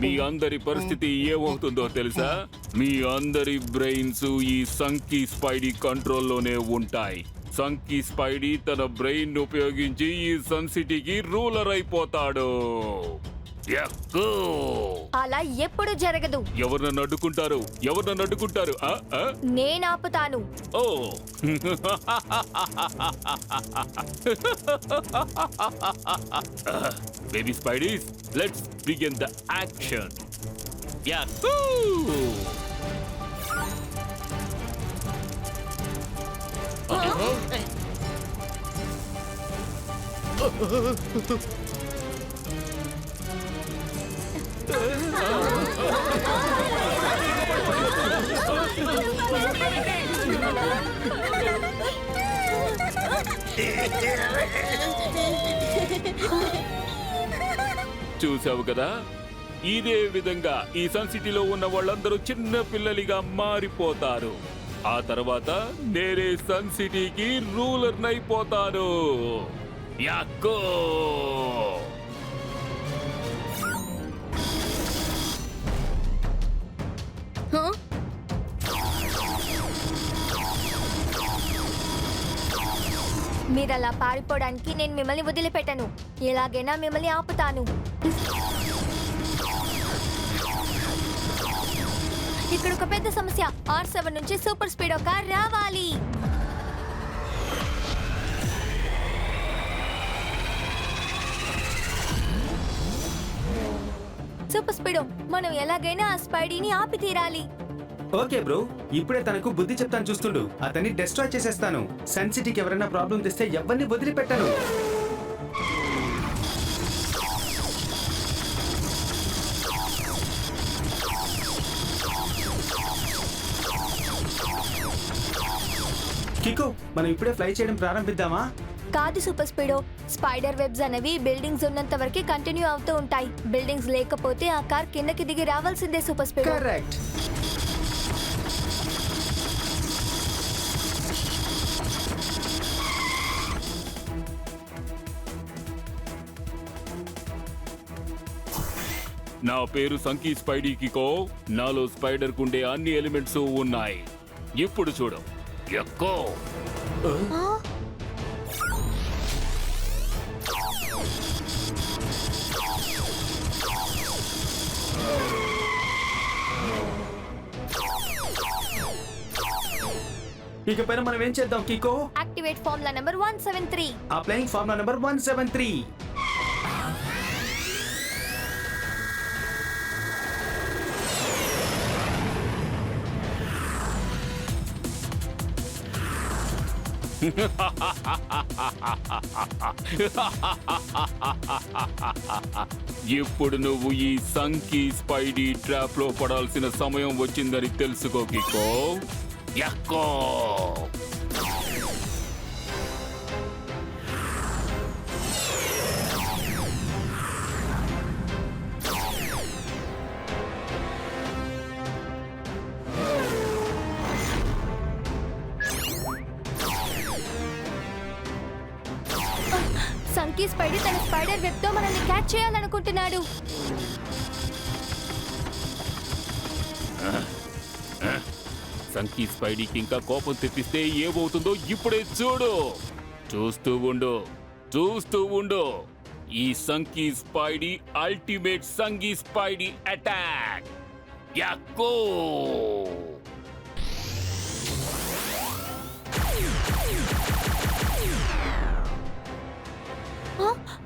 మీ అందరి పరిస్థితి ఏమవుతుందో తెలుసా? మీ అందరి బ్రెయిన్స్ ఈ సంకీ స్పైడీ కంట్రోల్లోనే ఉంటాయి. సంకీ స్పైడీ తన బ్రెయిన్ ఉపయోగించి ఈ సన్ సిటీకి రూలర్ అయిపోతాడు. ఎక్కు. అలా ఎప్పుడు జరగదు. ఎవరు నన్ను అడ్డుకుంటారు? ఎవరు నన్ను అడ్డుకుంటారు? నేను ఆపుతాను. Oh baby spideys, let's begin the action. Yahoo! చూసావు కదా, ఇదే విధంగా ఈ సన్ సిటీలో ఉన్న వాళ్ళందరూ చిన్న పిల్లలిగా మారిపోతారు. ఆ తర్వాత నేనే సన్ సిటీకి రూలర్ నైపోతాను. యాక్కో! మీరు అలా పారిపోవడానికి నేను మిమ్మల్ని వదిలిపెట్టను. ఎలాగైనా మిమ్మల్ని ఆపుతాను. ఇక్కడ ఒక పెద్ద సమస్య. R7 నుంచి సూపర్ స్పీడో కార్ రావాలి. సూపర్ స్పీడో, మనం ఎలాగైనా ఆ స్పైడీని ఆపి తీరాలి. ఓకే బ్రో, ఇప్పుడే తనకు బుద్ధి చెప్తాను చూస్తుండు. అతన్ని డిస్ట్రాయ్ చేసేస్తాను. సన్ సిటీకి ఎవరైనా ప్రాబ్లం తెస్తే ఎవరిని వదిలిపెట్టాను. కికో, మనం ఇప్పుడే ఫ్లై చేయడం ప్రారంభిద్దామా? కాదు సూపర్ స్పీడో, స్పైడర్ వెబ్స్ అనేవి బిల్డింగ్స్ ఉన్నంత వరకు కంటిన్యూ అవుతూ ఉంటాయి. బిల్డింగ్స్ లేకపోతే ఆ కార్ కిందకి దిగి రావాల్సిందే సూపర్ స్పీడో. కరెక్ట్. నా పేరు సంకీ స్పైడీ కికో. నాలో స్పైడర్ కుండే అన్ని ఎలిమెంట్స్ ఉన్నాయి. ఇప్పుడు చూడు. ఎక్కు. ఇకపైన మనం ఏం చేద్దాం Kicko? Activate formula number 173. Applying formula number 173. ఇప్పుడు నువ్వు ఈ సంకీ స్పైడీ ట్రాప్ లో పడాల్సిన సమయం వచ్చిందని తెలుసుకో కికో. యక్కో! సంకీ స్పైడీ తన స్పైడర్ వెబ్ తో మనల్ని క్యాచ్ చేయాలనుకుంటున్నాడు. సంకీ స్పైడీకి ఇంకా కోపం తెప్పిస్తే ఏమవుతుందో ఇప్పుడే చూడు. చూస్తూ ఉండు, చూస్తూ ఉండు. ఈ సంకీ స్పైడీ అల్టిమేట్ సంకీ స్పైడీ అటాక్. యాక్కో!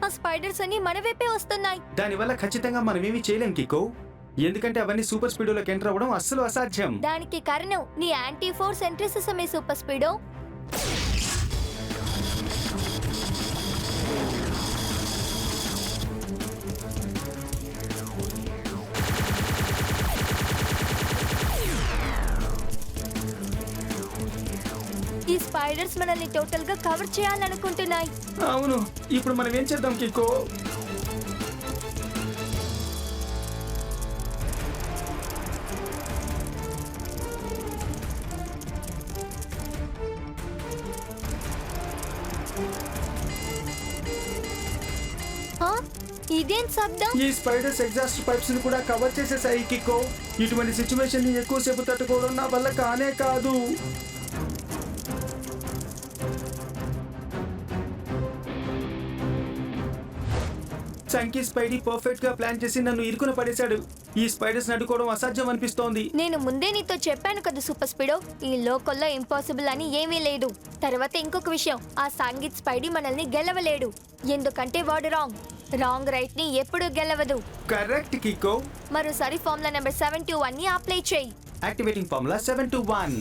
ఆ స్పైడర్స్ అన్ని మన వైపే వస్తున్నాయి. దానివల్ల ఖచ్చితంగా మనం ఏమీ చేయలేం కికో, ఎందుకంటే అవన్నీ సూపర్ స్పీడోలోకి ఎంటర్ అవ్వడం అస్సలు అసాధ్యం. దానికి కారణం నీ యాంటీ ఫోర్స్ ఎంట్రీసిసమే సూపర్ స్పీడో. ఈ స్పైడర్స్ మనల్ని టోటల్ గా కవర్ చేయాలనుకుంటున్నాయి. అవును, ఇప్పుడు మనం ఏం చేద్దాం కికో? ఇదేం శబ్దం? ఈ స్పైడర్స్ ఎగ్జాస్ట్ పైప్స్ ని కూడా కవర్ చేసేసాయి కికో. ఇటువంటి సిచ్యువేషన్ ని ఎక్కువసేపు తట్టుకోవడం నా వల్ల కానే కాదు. సంకీ స్పైడీ పర్ఫెక్ట్ గా ప్లాన్ చేసి నన్ను ఇరుకున పడేశాడు. ఈ స్పైడర్స్ అడ్డుకోవడం అసాధ్యం అనిపిస్తోంది. నేను ముందే నీతో చెప్పాను కదా సూపర్ స్పీడో, ఈ లోకల్లో ఇంపాసిబుల్ అని ఏమీ లేదు. తర్వాత ఇంకొక విషయం, ఆ సంగీత్ స్పైడీ మనల్ని గెలవలేడు, ఎందుకంటే వాడు రాంగ్ రైట్ ని ఎప్పుడూ గెలవదు. కరెక్ట్ కికో. మరోసారి ఫార్ములా నెంబర్ 721 ని అప్లై చేయి. Activating formula 721.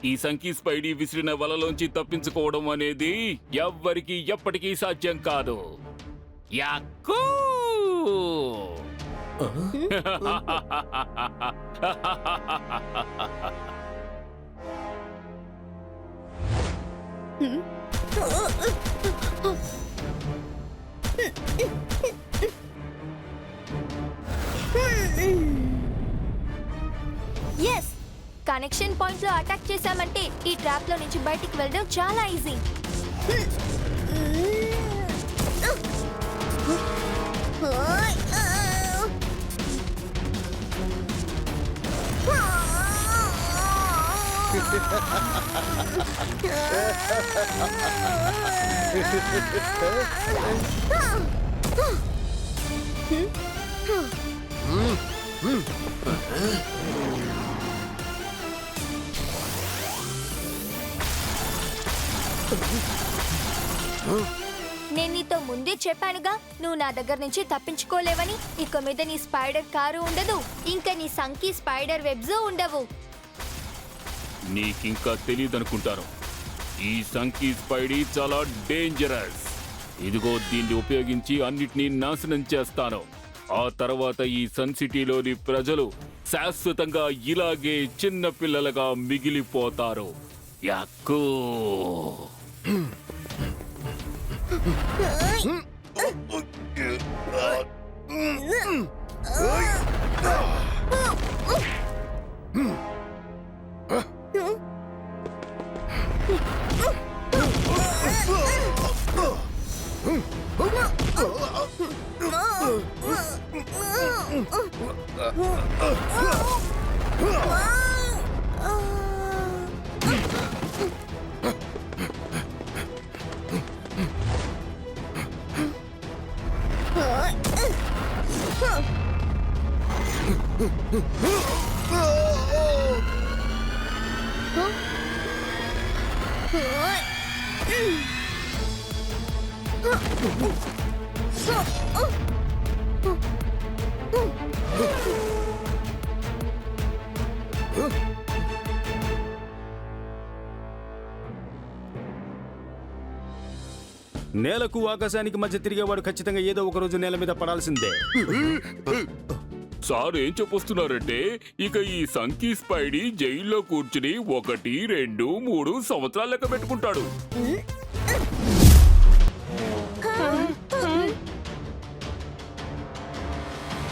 ఈ సంకీ స్పైడీ విసిరిన వలలోంచి తప్పించుకోవడం అనేది ఎవ్వరికి ఎప్పటికీ సాధ్యం కాదు. యాక్కూ! ఎస్, కనెక్షన్ పాయింట్ లో అటాక్ చేశామంటే ఈ ట్రాప్ లో నుంచి బయటికి వెళ్ళడం చాలా ఈజీ. నేను నీతో ముందే చెప్పానుగా, నువ్వు నా దగ్గర నుంచి తప్పించుకోలేవని. ఇక మీద నీ స్పైడర్ కారు ఉండదు, ఇంకా నీ సంకీ స్పైడర్ వెబ్స్ ఉండవు. నీకింకా తెలియదనుకుంటాను, ఈ సంకీ స్పైడీ చాలా డేంజరస్. ఇదిగో దీన్ని ఉపయోగించి అన్నిటినీ నాశనం చేస్తాను. ఆ తర్వాత ఈ సన్ సిటీలోని ప్రజలు శాశ్వతంగా ఇలాగే చిన్న పిల్లలుగా మిగిలిపోతారు. యాక్కూ! నేలకు ఆకాశానికి మధ్య తిరిగేవాడు ఖచ్చితంగా ఏదో ఒక రోజు నేల మీద పడాల్సిందే. సార్ ఏం చెప్పొస్తున్నారంటే, ఇక ఈ సంకీ స్పైడీ జైల్లో కూర్చుని 1, 2, 3 సంవత్సరాలు లెక్క పెట్టుకుంటాడు.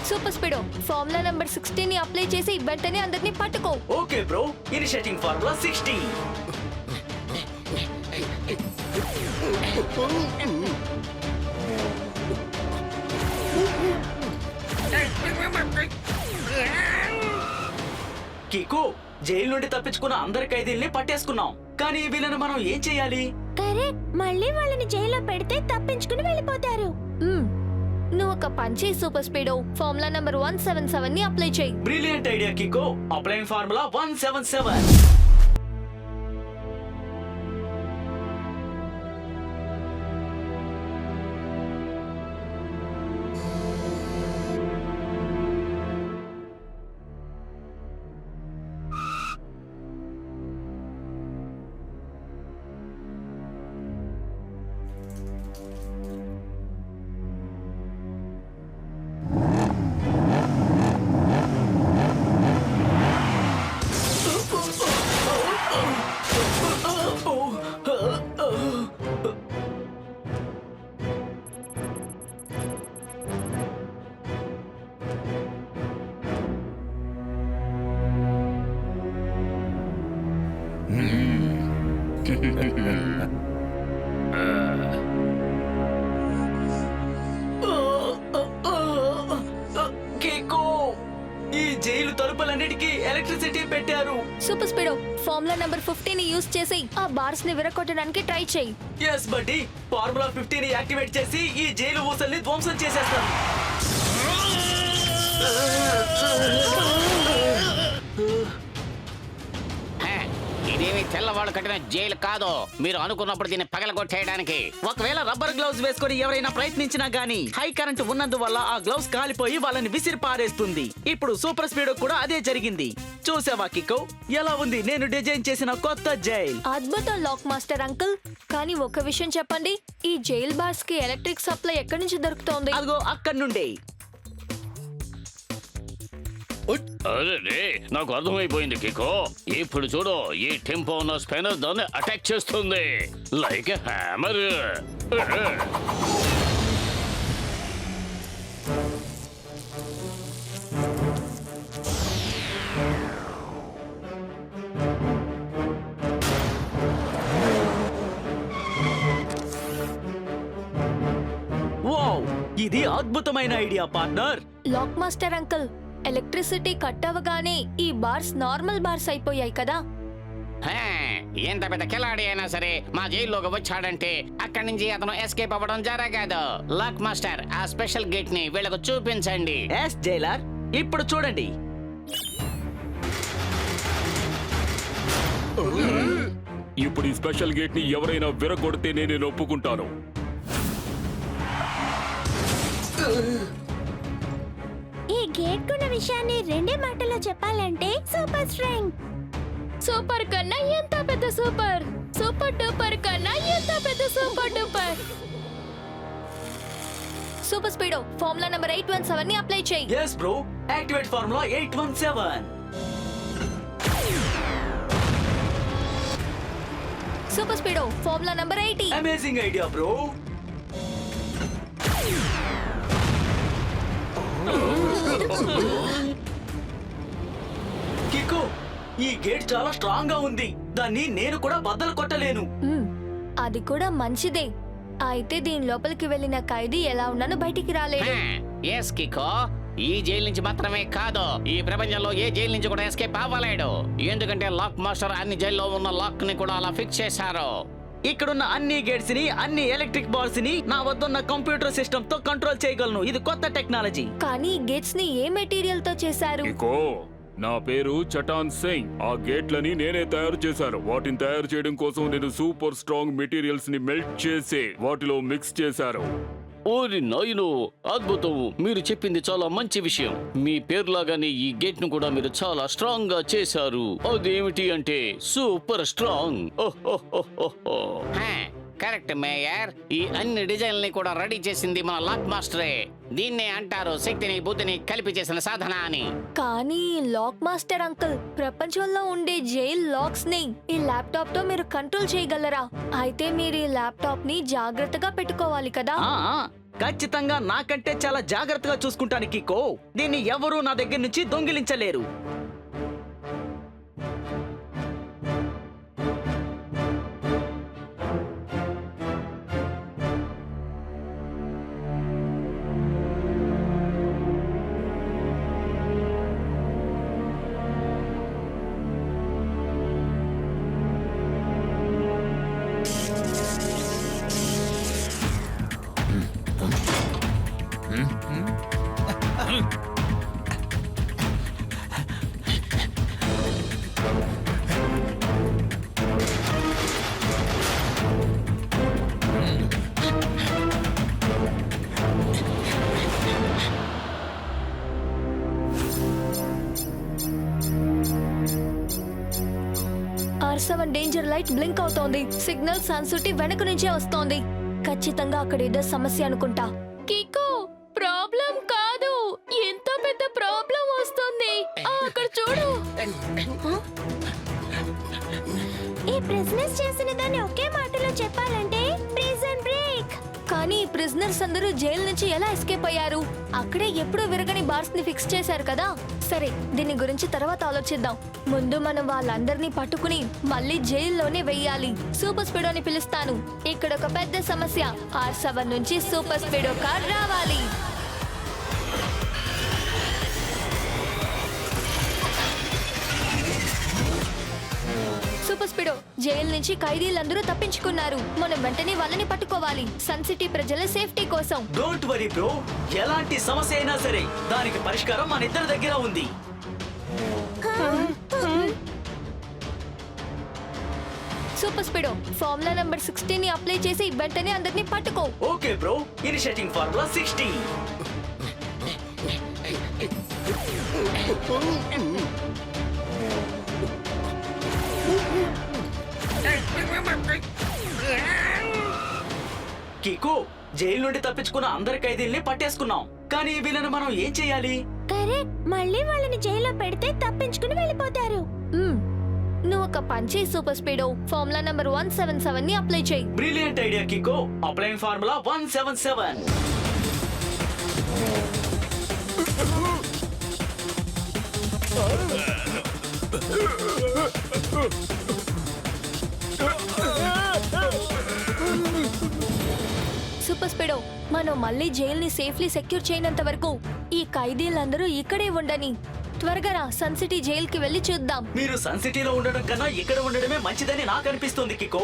సూపర్ స్పీడో, ఫార్ములా నెంబర్ 16 ని అప్లై చేసి వెంటనే అందరినీ పట్టుకో. Okay bro, initiating formula 60. కికు, jail నుండి తప్పించుకున్న అందరి ఖైదీల్ని పట్టేసుకున్నాం, కానీ వీళ్ళని మనం ఏం చేయాలి? కరెక్ట్, మళ్ళీ వాళ్ళని జైల్లో పెడితే తప్పించుకుని వెళ్ళిపోతారు. నువ్వు ఒక పంచే సూపర్ స్పీడో, ఫార్ములా నెంబర్ 177 ని అప్లై చేయి. Brilliant idea కికు. Applying formula 177. కికో, ఈ జైలు తలుపులన్నిటికీ ఎలక్ట్రిసిటీ పెట్టారు. సూపర్ స్పీడో ఫార్ములా నంబర్ 50 ని యూజ్ చేసి ఆ బార్స్ ని విరగొట్టడానికి ట్రై చేయి. ఎస్ బడ్డీ, ఫార్ములా 50 ని యాక్టివేట్ చేసి ఈ జైలు ఊసల్ని ధ్వంసం చేసేస్తాను. ఇదేమి తెల్లవాడు కట్టిన జైలు కాదు. మీరు అనుకున్నప్పుడు దీన్ని పగలగొట్టేయడానికి. ఒకవేళ రబ్బర్ గ్లౌస్ వేసుకొని ఎవరైనా ప్రయత్నించినా గానీ హై కరెంట్ ఉన్నందువల్ల ఆ గ్లౌస్ కాలిపోయి వాళ్ళని విసిరి పారేస్తుంది. ఇప్పుడు సూపర్ స్పీడ్ కూడా అదే జరిగింది. చూసావా కికో, ఎలా ఉంది నేను డిజైన్ చేసిన కొత్త జైల్? అద్భుతం లాక్ మాస్టర్ అంకుల్. కానీ ఒక విషయం చెప్పండి, ఈ జైల్ బార్స్ కి ఎలక్ట్రిక్ సప్లై ఎక్కడి నుంచి దొరుకుతోంది? అదిగో అక్కడి నుండి. అరే, నాకు అర్థమైపోయింది కికో. ఇప్పుడు చూడు, ఈ టెంపో ఉన్న స్పైనర్ దాన్ని అటాక్ చేస్తుంది లైక్ హ్యామర్. వావ్, ఇది అద్భుతమైన idea partner. Lock master uncle, electricity cut అవ్వగానే ఈ బార్స్ నార్మల్ బార్స్ అయిపోయాయి కదా. ఎంత పెద్ద కిలాడి అయినా సరే మా జైల్లోకి వచ్చాడంటే అక్కడి నుంచి అతను ఎస్కేప్ అవ్వడం జరగదు. లాక్ మాస్టర్, ఆ స్పెషల్ గేట్ ని వీళ్ళకు చూపించండి. ఎస్ జైలర్, ఇప్పుడు చూడండి. ఇప్పుడు ఈ స్పెషల్ గేట్ ని ఎవరైనా విరగొడితే నేను ఒప్పుకుంటాను. ఈ గేట్ కున్న విషయాన్ని రెండే మాటల్లో చెప్పాలంటే సూపర్ స్ట్రెంగ్త్. సూపర్ కన్నా ఎంత పెద్ద సూపర్, సూపర్ డూపర్ కన్నా ఎంత పెద్ద super duper. Super speedo formula number 817 ని అప్లై చేయి. Yes bro, activate formula 817. Super speedo formula number 80. Amazing idea bro. Kicko, ఈ గేట్ చాలా స్ట్రాంగ్ గా ఉంది. దాన్ని నేను కూడా బద్దలు కొట్టలేను. అది కూడా మంచిదే. అయితే దీని లోపలికి వెళ్ళిన ఖైదీ ఎలా ఉన్నానో బయటికి రాలేడు. ఎస్ కికో, ఈ జైలు నుంచి మాత్రమే కాదు, ఈ ప్రపంచంలో ఏ జైలు నుంచి కూడా ఎస్కేప్ అవ్వలేడు. ఎందుకంటే లాక్ మాస్టర్ అన్ని జైల్లో ఉన్న లాక్ ని కూడా అలా ఫిక్స్ చేశారు. ఇక్కడున్న అన్ని గేట్స్ ని, అన్ని ఎలక్ట్రిక్ బాల్స్ ని నా వద్దున్న కంప్యూటర్ సిస్టమ్ తో కంట్రోల్ చేయగలను. ఇది కొత్త టెక్నాలజీ. కానీ ఈ గేట్స్ ని ఏ మెటీరియల్ తో చేశారు? ఇకో, నా పేరు చటాన్ సింగ్. ఆ గేట్లని నేనే తయారు చేశాను. వాటిని తయారు చేయడం కోసం నేను సూపర్ స్ట్రాంగ్ మెటీరియల్స్ ని మెల్ట్ చేసి వాటిలో మిక్స్ చేశారు. ఓరి నాయనో, అద్భుతం. మీరు చెప్పింది చాలా మంచి విషయం. మీ పేరులాగానే ఈ గేట్ ను కూడా మీరు చాలా స్ట్రాంగ్ గా చేశారు. అదేమిటి అంటే సూపర్ స్ట్రాంగ్. కరెక్ట్ మేయర్, ఈ అన్ని డిజైన్ ని కూడా రెడీ చేసింది మన లాక్ మాస్టరే. దీన్నే అంటారు శక్తిని బుద్ధిని కలిపి చేసిన సాధన అని. కానీ లాక్ మాస్టర్ అంకుల్, ప్రపంచంలో ఉండే జైల్ లాక్స్ ని ఈ ల్యాప్టాప్ తో మీరు కంట్రోల్ చేయగలరా? అయితే మీరు ఈ ల్యాప్టాప్ ని జాగ్రత్తగా పెట్టుకోవాలి కదా. ఖచ్చితంగా నాకంటే చాలా జాగ్రత్తగా చూసుకుంటాను కికో. దీన్ని ఎవరూ నా దగ్గర నుంచి దొంగిలించలేరు. R7 డేంజర్ లైట్ బ్లింక్ అవుతోంది. సిగ్నల్ సన్సుటి వెనక నుంచే వస్తోంది. ఖచ్చితంగా అక్కడ ఏదో సమస్య అనుకుంటా. కికో, ప్రాబ్లం కాదు, ఎంత పెద్ద ప్రాబ్లం వస్తుంది. అక్కడ చూడు. ఈ బిజినెస్ చేసిన దాన్ని ఒకే మాటలో చెప్పాలంటే ప్రిజన్ బ్రేక్. కానీ ఈ ప్రిజనర్స్ అందరూ జైలు నుంచి ఎలా ఎస్కేప్ అయ్యారు? అక్కడే ఎప్పుడూ విరగని బార్స్ ని ఫిక్స్ చేశారు కదా. సరే, దీని గురించి తర్వాత ఆలోచిద్దాం. ముందు మనం వాళ్ళందరినీ పట్టుకుని మళ్ళీ జైల్లోనే వెయ్యాలి. సూపర్ స్పీడోని పిలుస్తాను. ఇక్కడ ఒక పెద్ద సమస్య. R7 నుంచి సూపర్ స్పీడో కార్ రావాలి. సూపర్ స్పీడో, జైలు నుంచి ఖైదీలందరూ తప్పించుకున్నారు. మనం వెంటనే వాళ్ళని పట్టుకోవాలి, సన్ సిటీ ప్రజల సేఫ్టీ కోసం. డోంట్ వరీ బ్రో, ఎలాంటి సమస్య అయినా సరే దానికి పరిష్కారం మన ఇద్దరి దగ్గర ఉంది. సూపర్ స్పీడో, ఫార్ములా నంబర్ 16 ని అప్లై చేసి వెంటనే అందరినీ పట్టుకో. Okay bro, initiating formula 60. కికు, jail నుండి తప్పించుకున్న అందరి ఖైదీల్ని పట్టేసుకున్నాం. కానీ వీళ్ళని మనం ఏం చేయాలి? కరెక్ట్, మళ్ళీ వాళ్ళని జైల్లో పెడితే తప్పించుకుని వెళ్ళిపోతారు. నువ్వు ఒక పంచే సూపర్ స్పీడో, ఫార్ములా నంబర్ 177 ని అప్లై చేయి. Brilliant idea కికు. Applying formula 177. Super speedo, మనం మళ్ళీ జైల్ని సేఫ్లీ సెక్యూర్ చేయనంత వరకు ఈ ఖైదీలందరూ ఇక్కడే ఉండని. త్వరగా రా, సన్ సిటీ జైల్ కి వెళ్ళి చూద్దాం. మీరు సన్ సిటీలో ఉండడం కన్నా ఇక్కడ ఉండడమే మంచిదని నాకు అనిపిస్తుంది కికో.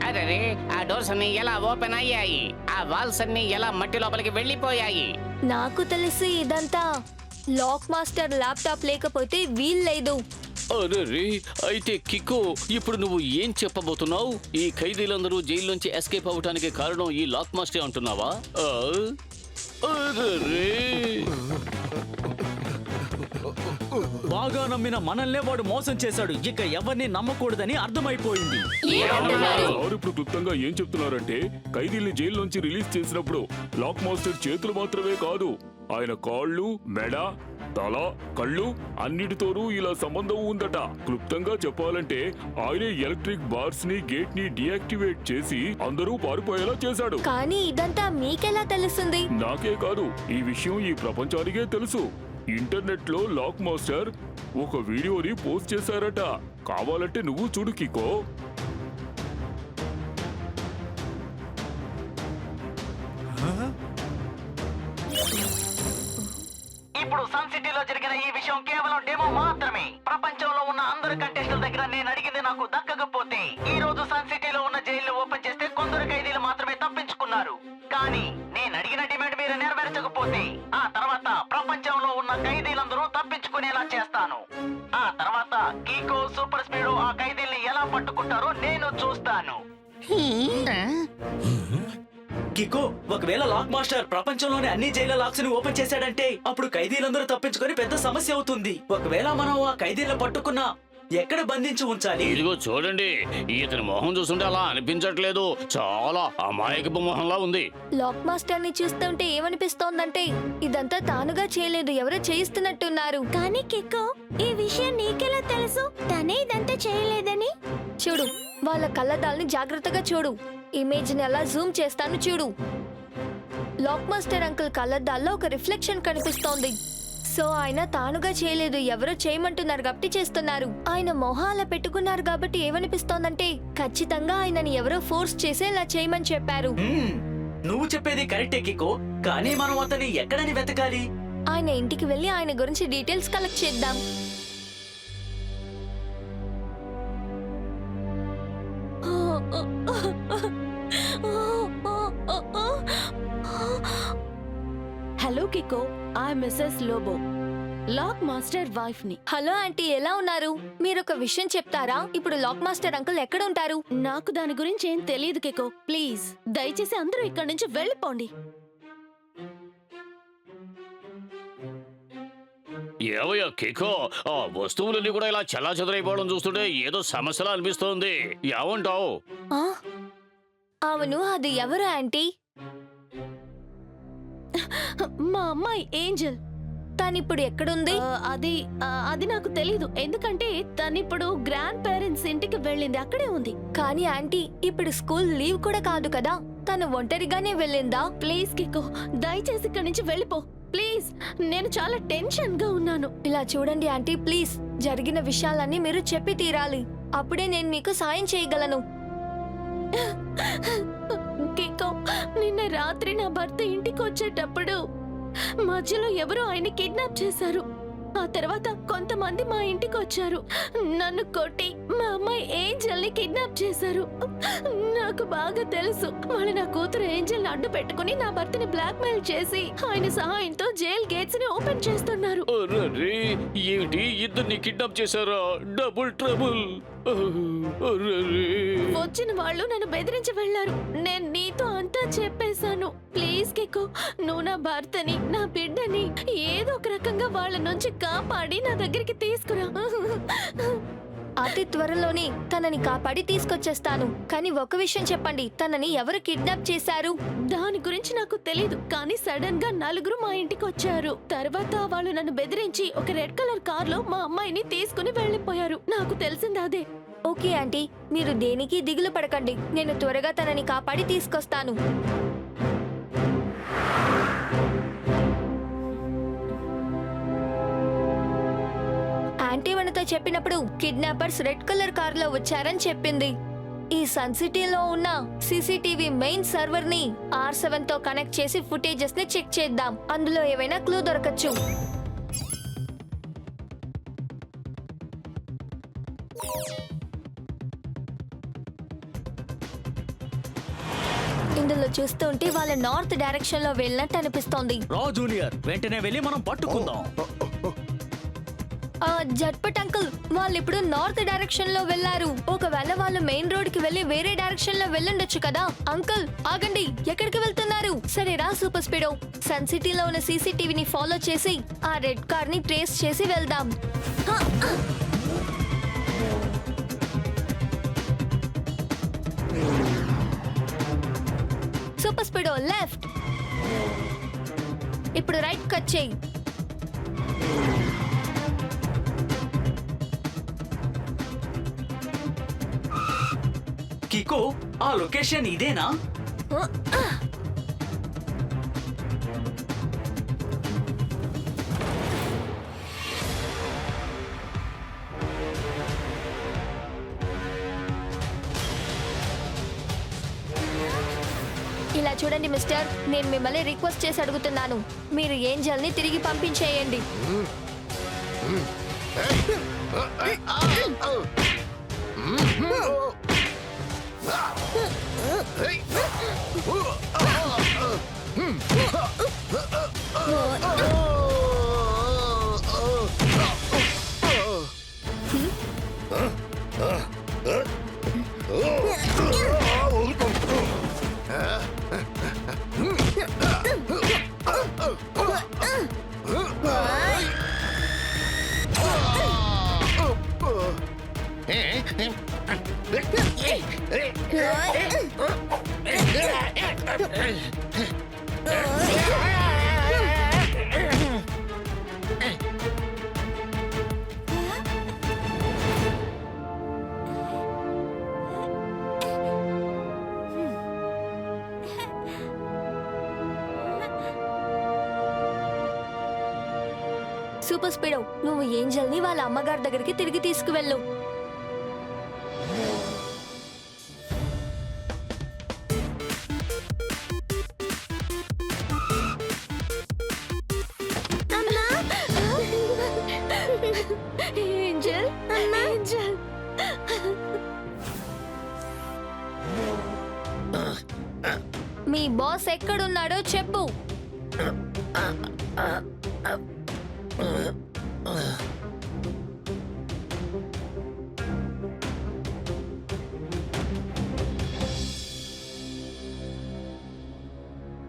అరే, ఆ డోర్స్ అన్ని ఎలా ఓపెన్ అయ్యాయి? ఆ వాల్స్ అన్ని ఎలా మట్టి లోపలికి వెళ్ళిపోయాయి? నాకు తెలిసి ఇదంతా లాక్ మాస్టర్ ల్యాప్టాప్ లేకపోతే వీల్లేదు. అరే, అయితే కికో, ఇప్పుడు నువ్వు ఏం చెప్పబోతున్నావు? ఈ ఖైదీలందరూ జైల్లోంచి ఎస్కేప్ అవటానికి కారణం ఈ లాక్ మాస్టర్ అంటున్నావా? అరే, బాగా నమ్మిన మనల్నే వాడు మోసం చేశాడు. ఇక ఎవరిని నమ్మకూడదని అర్థమైపోయింది. వారు ఇప్పుడు క్లుప్తంగా ఏం చెప్తున్నారంటే, ఖైదీల్ని జైలు నుంచి రిలీజ్ చేసినప్పుడు లాక్ మాస్టర్ చేతులు మాత్రమే కాదు, ఆయన కాళ్ళు, మెడ, తల, కళ్ళు అన్నిటితోనూ ఇలా సంబంధం ఉందట. క్లుప్తంగా చెప్పాలంటే ఆయనే ఎలక్ట్రిక్ బార్స్ ని, గేట్ ని డియాక్టివేట్ చేసి అందరూ పారిపోయేలా చేశాడు. కానీ ఇదంతా మీకెలా తెలుస్తుంది? నాకే కాదు, ఈ విషయం ఈ ప్రపంచానికే తెలుసు. ఇంటర్నెట్ లో లాక్ మాస్టర్ ఒక వీడియోని పోస్ట్ చేశారట. కావాలంటే నువ్వు చూడు కికో. ఇప్పుడు సన్ సిటీలో జరిగిన ఈ విషయం కేవలం డెమో మాత్రమే. ప్రపంచంలో ఉన్న అందరు కంటెస్టుల దగ్గర నేను అడిగింది నాకు దక్కకపోతే, ఈ రోజు సన్ సిటీలో ఉన్న జైలు ఓపెన్ చేస్తే కొందరు ఖైదీలు మాత్రమే తప్పించుకున్నారు. కానీ నేను అడిగిన డిమాండ్ మీరు నెరవేర్చకపోతే ఆ తర్వాత ప్రపంచంలో ఉన్న ఖైదీలందరూ తప్పించుకునేలా చేస్తాను. ఆ తర్వాత కీకో, సూపర్ స్పీడో ఆ ఖైదీల్ని ఎలా పట్టుకుంటారో నేను చూస్తాను. కికో, ఒకవేళ లాక్ మాస్టర్ ప్రపంచంలోని అన్ని జైల లాక్స్ ని ఓపెన్ చేశాడంటే అప్పుడు ఖైదీలందరూ తప్పించుకొని పెద్ద సమస్య అవుతుంది. ఒకవేళ మనం ఆ ఖైదీలను పట్టుకున్నా ఎక్కడ బంధించి ఉంచాలి? ఇదిగో చూడండి, ఇతని మొహం చూస్తుంటే అలా అనిపించట్లేదు. చాలా అమాయకపు మొహంలా ఉంది. లాక్ మాస్టర్ ని చూస్తుంటే ఏమనిపిస్తోందంటే ఇదంతా తానుగా చేయలేదు, ఎవరో చేయిస్తున్నట్టున్నారు. కానీ కిక్కో, ఈ విషయం నీకెలా తెలుసు తనే ఇదంతా చేయలేదని? చూడు, వాళ్ళ కళ్ళద్దాల్ని జాగ్రత్తగా చూడు. ఇమేజ్ ని అలా జూమ్ చేస్తాను చూడు. లాక్ మాస్టర్ అంకుల్ కళ్ళద్దాల్లో ఒక రిఫ్లెక్షన్ కనిపిస్తోంది. సో ఆయన తానుగా చేయలేదు, ఎవరో చేయమంటున్నారు కాబట్టి చేస్తున్నారు. ఆయన మొహం అలా పెట్టుకున్నారు కాబట్టి ఏమనిపిస్తోందంటే ఖచ్చితంగా ఆయనని ఎవరో ఫోర్స్ చేసి ఇలా చేయమని చెప్పారు. నువ్వు చెప్పేది కరెక్టే కికో, కానీ మనం అతన్ని ఎక్కడని వెతకాలి? ఆయన ఇంటికి వెళ్ళి ఆయన గురించి డీటెయిల్స్ కలెక్ట్ చేద్దాం. Hello Kicko, I Mrs Lobo, lock master wife ని. హలో ఆంటీ, ఎలా ఉన్నారు? మీరు ఒక విషయం చెప్తారా? ఇప్పుడు లాక్ మాస్టర్ అంకుల్ ఎక్కడ ఉంటారు? నాకు దాని గురించి ఏం తెలియదు కికో. ప్లీజ్ దయచేసి అందరూ ఇక్కడి నుంచి వెళ్ళిపోండి. ఏవయ్యా కికో, ఆ వస్తువులన్నీ కూడా ఇలా చల్లా చెదరైపోవడం చూస్తుంటే ఏదో సమస్యలా అనిపిస్తోంది. ఏమంటావు? అవును, అది ఎవరు ఆంటీ? మా అమ్మాయి ఏంజల్. తనిప్పుడు ఎక్కడుంది? అది నాకు తెలీదు, ఎందుకంటే తనిప్పుడు గ్రాండ్ పేరెంట్స్ ఇంటికి వెళ్ళింది, అక్కడే ఉంది. కానీ ఆంటీ ఇప్పుడు స్కూల్ లీవ్ కూడా కాదు కదా, తను ఒంటరిగానే వెళ్ళిందా? ప్లీజ్ కికో, దయచేసి ఇక్కడి నుంచి వెళ్ళిపో ప్లీజ్. నేను చాలా టెన్షన్ గా ఉన్నాను. ఇలా చూడండి ఆంటీ, ప్లీజ్ జరిగిన విషయాలన్నీ మీరు చెప్పి తీరాలి, అప్పుడే నేను మీకు సాయం చేయగలను. కికో, నిన్న రాత్రి నా భర్త ఇంటికి వచ్చేటప్పుడు మధ్యలో ఎవరో ఆయన కిడ్నాప్ చేశారు. ఆ తర్వాత కొంతమంది మా ఇంటికి వచ్చారు, నన్ను కొట్టి మా అమ్మాయి ఏంజల్ ని కిడ్నాప్ చేశారు. నాకు బాగా తెలుసు, వాళ్ళు నా కూతురు ఏంజల్ అడ్డు పెట్టుకుని నా భర్తని బ్లాక్ మెయిల్ చేసి ఆయన సహాయంతో జైల్ గేట్స్ ని ఓపెన్ చేస్తున్నారు. అరే ఏమిటి, ఇద్దరిని కిడ్నాప్ చేశారా? Double trouble. వచ్చిన వాళ్ళు నన్ను బెదిరించి వెళ్లారు. నేను నీతో అంతా చెప్పేశాను. ప్లీజ్ కికో, నువ్వు నా భర్తని, నా బిడ్డని ఏదో ఒక రకంగా వాళ్ళ నుంచి కాపాడి నా దగ్గరికి తీసుకురా. అతి త్వరలోనే తనని కాపాడి తీసుకొచ్చేస్తాను. కానీ ఒక విషయం చెప్పండి, తనని ఎవరు కిడ్నాప్ చేశారు? దాని గురించి నాకు తెలీదు, కానీ సడన్ గా 4 మా ఇంటికి వచ్చారు. తర్వాత వాళ్ళు నన్ను బెదిరించి ఒక రెడ్ కలర్ కార్ లో మా అమ్మాయిని తీసుకుని వెళ్లిపోయారు. నాకు తెలిసింది అదే. ఓకే ఆంటీ, మీరు దేనికి దిగులు పడకండి, నేను త్వరగా తనని కాపాడి తీసుకొస్తాను. ఆంటీ మనతో చెప్పినప్పుడు కిడ్నాపర్స్ రెడ్ కలర్ కార్ లో వచ్చారని చెప్పింది. ఈ సన్ సిటీలో ఉన్న సీసీటీవీ మెయిన్ సర్వర్ ని R7 తో కనెక్ట్ చేసి ఫుటేజెస్ ని చెక్ చేద్దాం, అందులో ఏవైనా క్లూ దొరకచ్చు. ఇందులో చూస్తుంటే వాళ్ళ నార్త్ డైరెక్షన్ లో వెళ్ళినట్టు అనిపిస్తోంది. రా జూనియర్, వెంటనే వెళ్ళి మనం పట్టుకుందాం. జట్పట్ అంకుల్, వాళ్ళు ఇప్పుడు నార్త్ డైరెక్షన్ లో వెళ్లారు. ఒకవేళ వాళ్ళు మెయిన్ రోడ్ కి వెళ్లి వేరే డైరెక్షన్ లో వెళ్ళుండొచ్చు కదా. అంకుల్ ఆగండి, ఎక్కడికి వెళ్తున్నారు? సరే రా సూపర్ స్పీడో, సన్ సిటీలో ఉన్న సీసీటీవీని ఫాలో చేసి ఆ రెడ్ కార్ ని ట్రేస్ చేసి వెళ్దాం. సూపర్ స్పీడో లెఫ్ట్, ఇప్పుడు రైట్ కట్ చేయి. కికో, ఆ లొకేషన్ ఇదేనా? ఇలా చూడండి మిస్టర్, నేను మిమ్మల్ని రిక్వెస్ట్ చేసి అడుగుతున్నాను, మీరు ఏంజల్ ని తిరిగి పంపించేయండి. సూపర్ స్పీడో, నువ్వు ఏంజల్ ని వాళ్ళ అమ్మగారి దగ్గరికి తిరిగి తీసుకువెళ్ళు. ఏంజల్, ఏంజల్, మీ బాస్ ఎక్కడున్నాడో చెప్పు.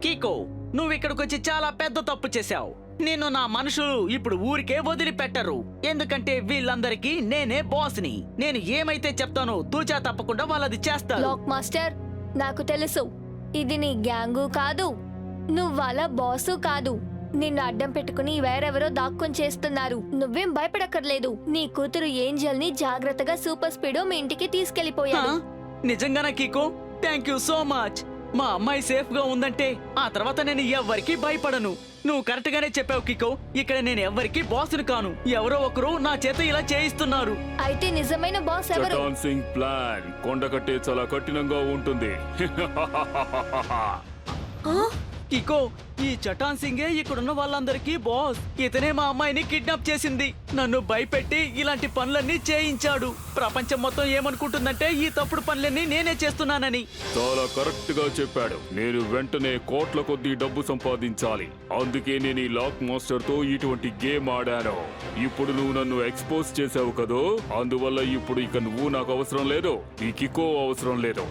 కికో, నువ్వు ఇక్కడికి వచ్చి చాలా పెద్ద తప్పు చేశావు. నిన్ను నా మనుషులు ఇప్పుడు ఊరికే వదిలిపెట్టరు, ఎందుకంటే వీళ్ళందరికీ నేనే బాస్ని. నేను ఏమైతే చెప్తానో తూచా తప్పకుండా వాళ్ళది చేస్తారు. లాక్ మాస్టర్, నాకు తెలుసు ఇది నీ గ్యాంగు కాదు, నువ్వు వాళ్ళ బాసు కాదు. నిన్ను అడ్డం పెట్టుకుని వేరెవరో దాక్కుని చేస్తున్నారు. నువ్వేం భయపడక్కర్లేదు. నీ కూతురు ఏంజల్ ని జాగ్రత్తగా సూపర్ స్పీడో మీ ఇంటికి తీసుకెళ్లిపోయాడు. నిజంగానా Kicko? Thank you so much. మా అమ్మాయి సేఫ్ గా ఉందంటే ఆ తర్వాత నేను ఎవ్వరికి భయపడను. నువ్వు కరెక్ట్ గానే చెప్పావు కికో. ఇక్కడ నేను ఎవ్వరికి బాసును కాను. ఎవరో ఒకరు నా చేత ఇలా చేయిస్తున్నారు. అయితే నిజమైన బాస్ ఎవరు? చటాన్ సింగ్ ప్లాన్ కొండ కట్టే చాలా కఠినంగా ఉంటుంది. కికో, ఈ చటాన్ సింగే ఇక్కడున్న వాళ్ళందరికీ బాస్. ఇతనే మా అమ్మాయిని కిడ్నాప్ చేసింది. నన్ను భయపెట్టి ఇలాంటి పనులన్నీ చేయించాడు. ప్రపంచం మొత్తం ఏమనుకుంటుందంటే ఈ తప్పుడు పనులన్నీ నేనే చేస్తున్నానని. చాలా కరెక్ట్ గా చెప్పాడు. నేను వెంటనే కోట్ల కొద్దీ డబ్బు సంపాదించాలి. అందుకే నేను ఈ లాక్ మాస్టర్ తో ఇటువంటి గేమ్ ఆడాను. ఇప్పుడు నువ్వు నన్ను ఎక్స్పోజ్ చేసావు కదో, అందువల్ల ఇప్పుడు ఇక నువ్వు నాకు అవసరం లేదు, ఈ కికో అవసరం లేదు.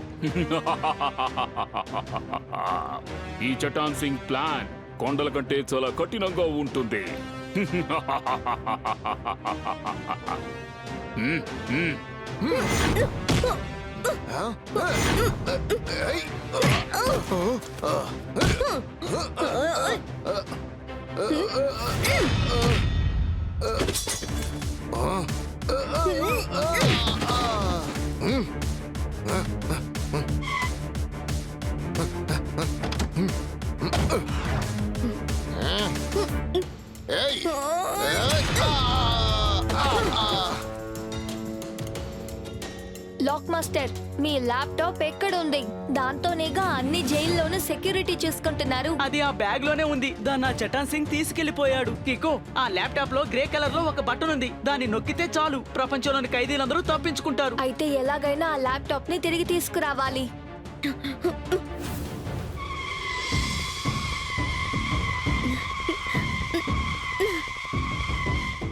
ఈ చటాన్ సింగ్ ప్లాన్ కొండల కంటే చాలా కఠినంగా ఉంటుంది. లాక్ మాస్టర్, మీ ల్యాప్టాప్ ఎక్కడుంది? దాంతోనేగా అన్ని జైల్లోనూ సెక్యూరిటీ చూసుకుంటున్నారు. అది ఆ బ్యాగ్ లోనే ఉంది. దాన్ని ఆ చటాన్ సింగ్ తీసుకెళ్లిపోయాడు. కికో, ఆ ల్యాప్టాప్ లో గ్రే కలర్ లో ఒక బటన్ ఉంది. దాన్ని నొక్కితే చాలు ప్రపంచంలోని ఖైదీలందరూ తప్పించుకుంటారు. అయితే ఎలాగైనా ఆ ల్యాప్టాప్ ని తిరిగి తీసుకురావాలి.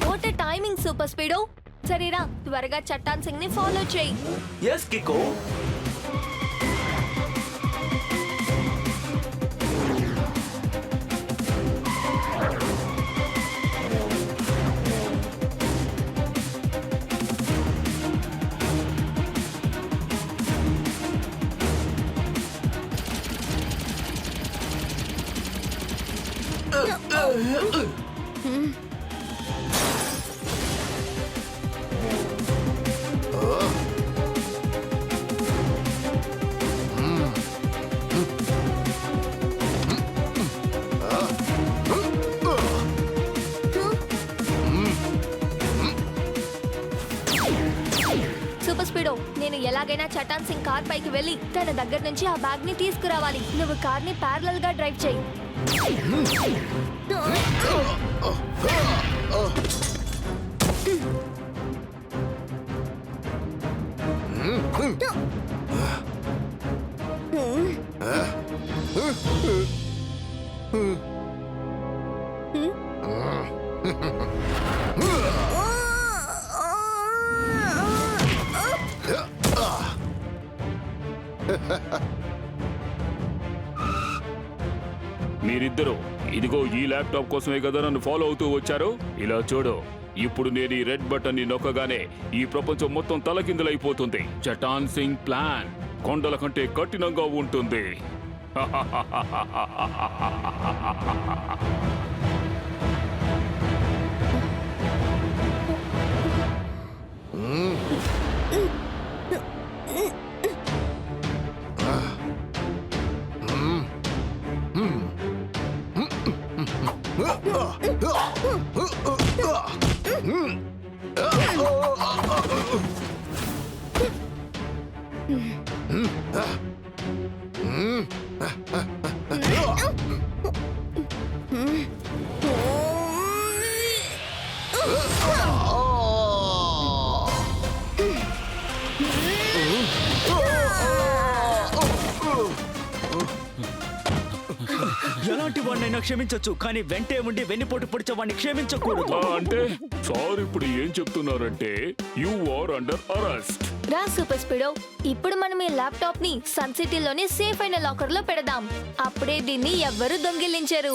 What a timing super speedo. సరేరా, త్వరగా చట్టాన్ సింగ్ ని ఫాలో చేయి. ఎస్ కికో. సూపర్ స్పీడో, నేను ఎలాగైనా చటాన్ సింగ్ కార్ పైకి వెళ్ళి తన దగ్గర నుంచి ఆ బ్యాగ్ ని తీసుకురావాలి. నువ్వు కార్ ని ప్యారలల్ గా డ్రైవ్ చేయి. మీరిద్దరూ ఇదిగో ఈ ల్యాప్టాప్ కోసమే కదా నన్ను ఫాలో అవుతూ వచ్చారు. ఇలా చూడు, ఇప్పుడు నేను ఈ రెడ్ బటన్ ని నొక్కగానే ఈ ప్రపంచం మొత్తం తలకిందులైపోతుంది. చటాన్ సింగ్ ప్లాన్ కొండల కంటే కఠినంగా ఉంటుంది. ఎలాంటి వాడినైనా క్షమించొచ్చు, కానీ వెంటే ఉండి వెన్నుపోటు పొడిచే వాడిని క్షమించకూడదు. అంటే సార్ ఇప్పుడు ఏం చెప్తున్నారంటే యు ఆర్ అండర్ అరెస్ట్. రా సూపర్ స్పీడో, ఇప్పుడు మనం ఈ ల్యాప్టాప్ ని సన్ సిటీలోని సేఫ్ అయిన లాకర్ లో పెడదాం. అప్పుడే దీన్ని ఎవ్వరూ దొంగిలించరు.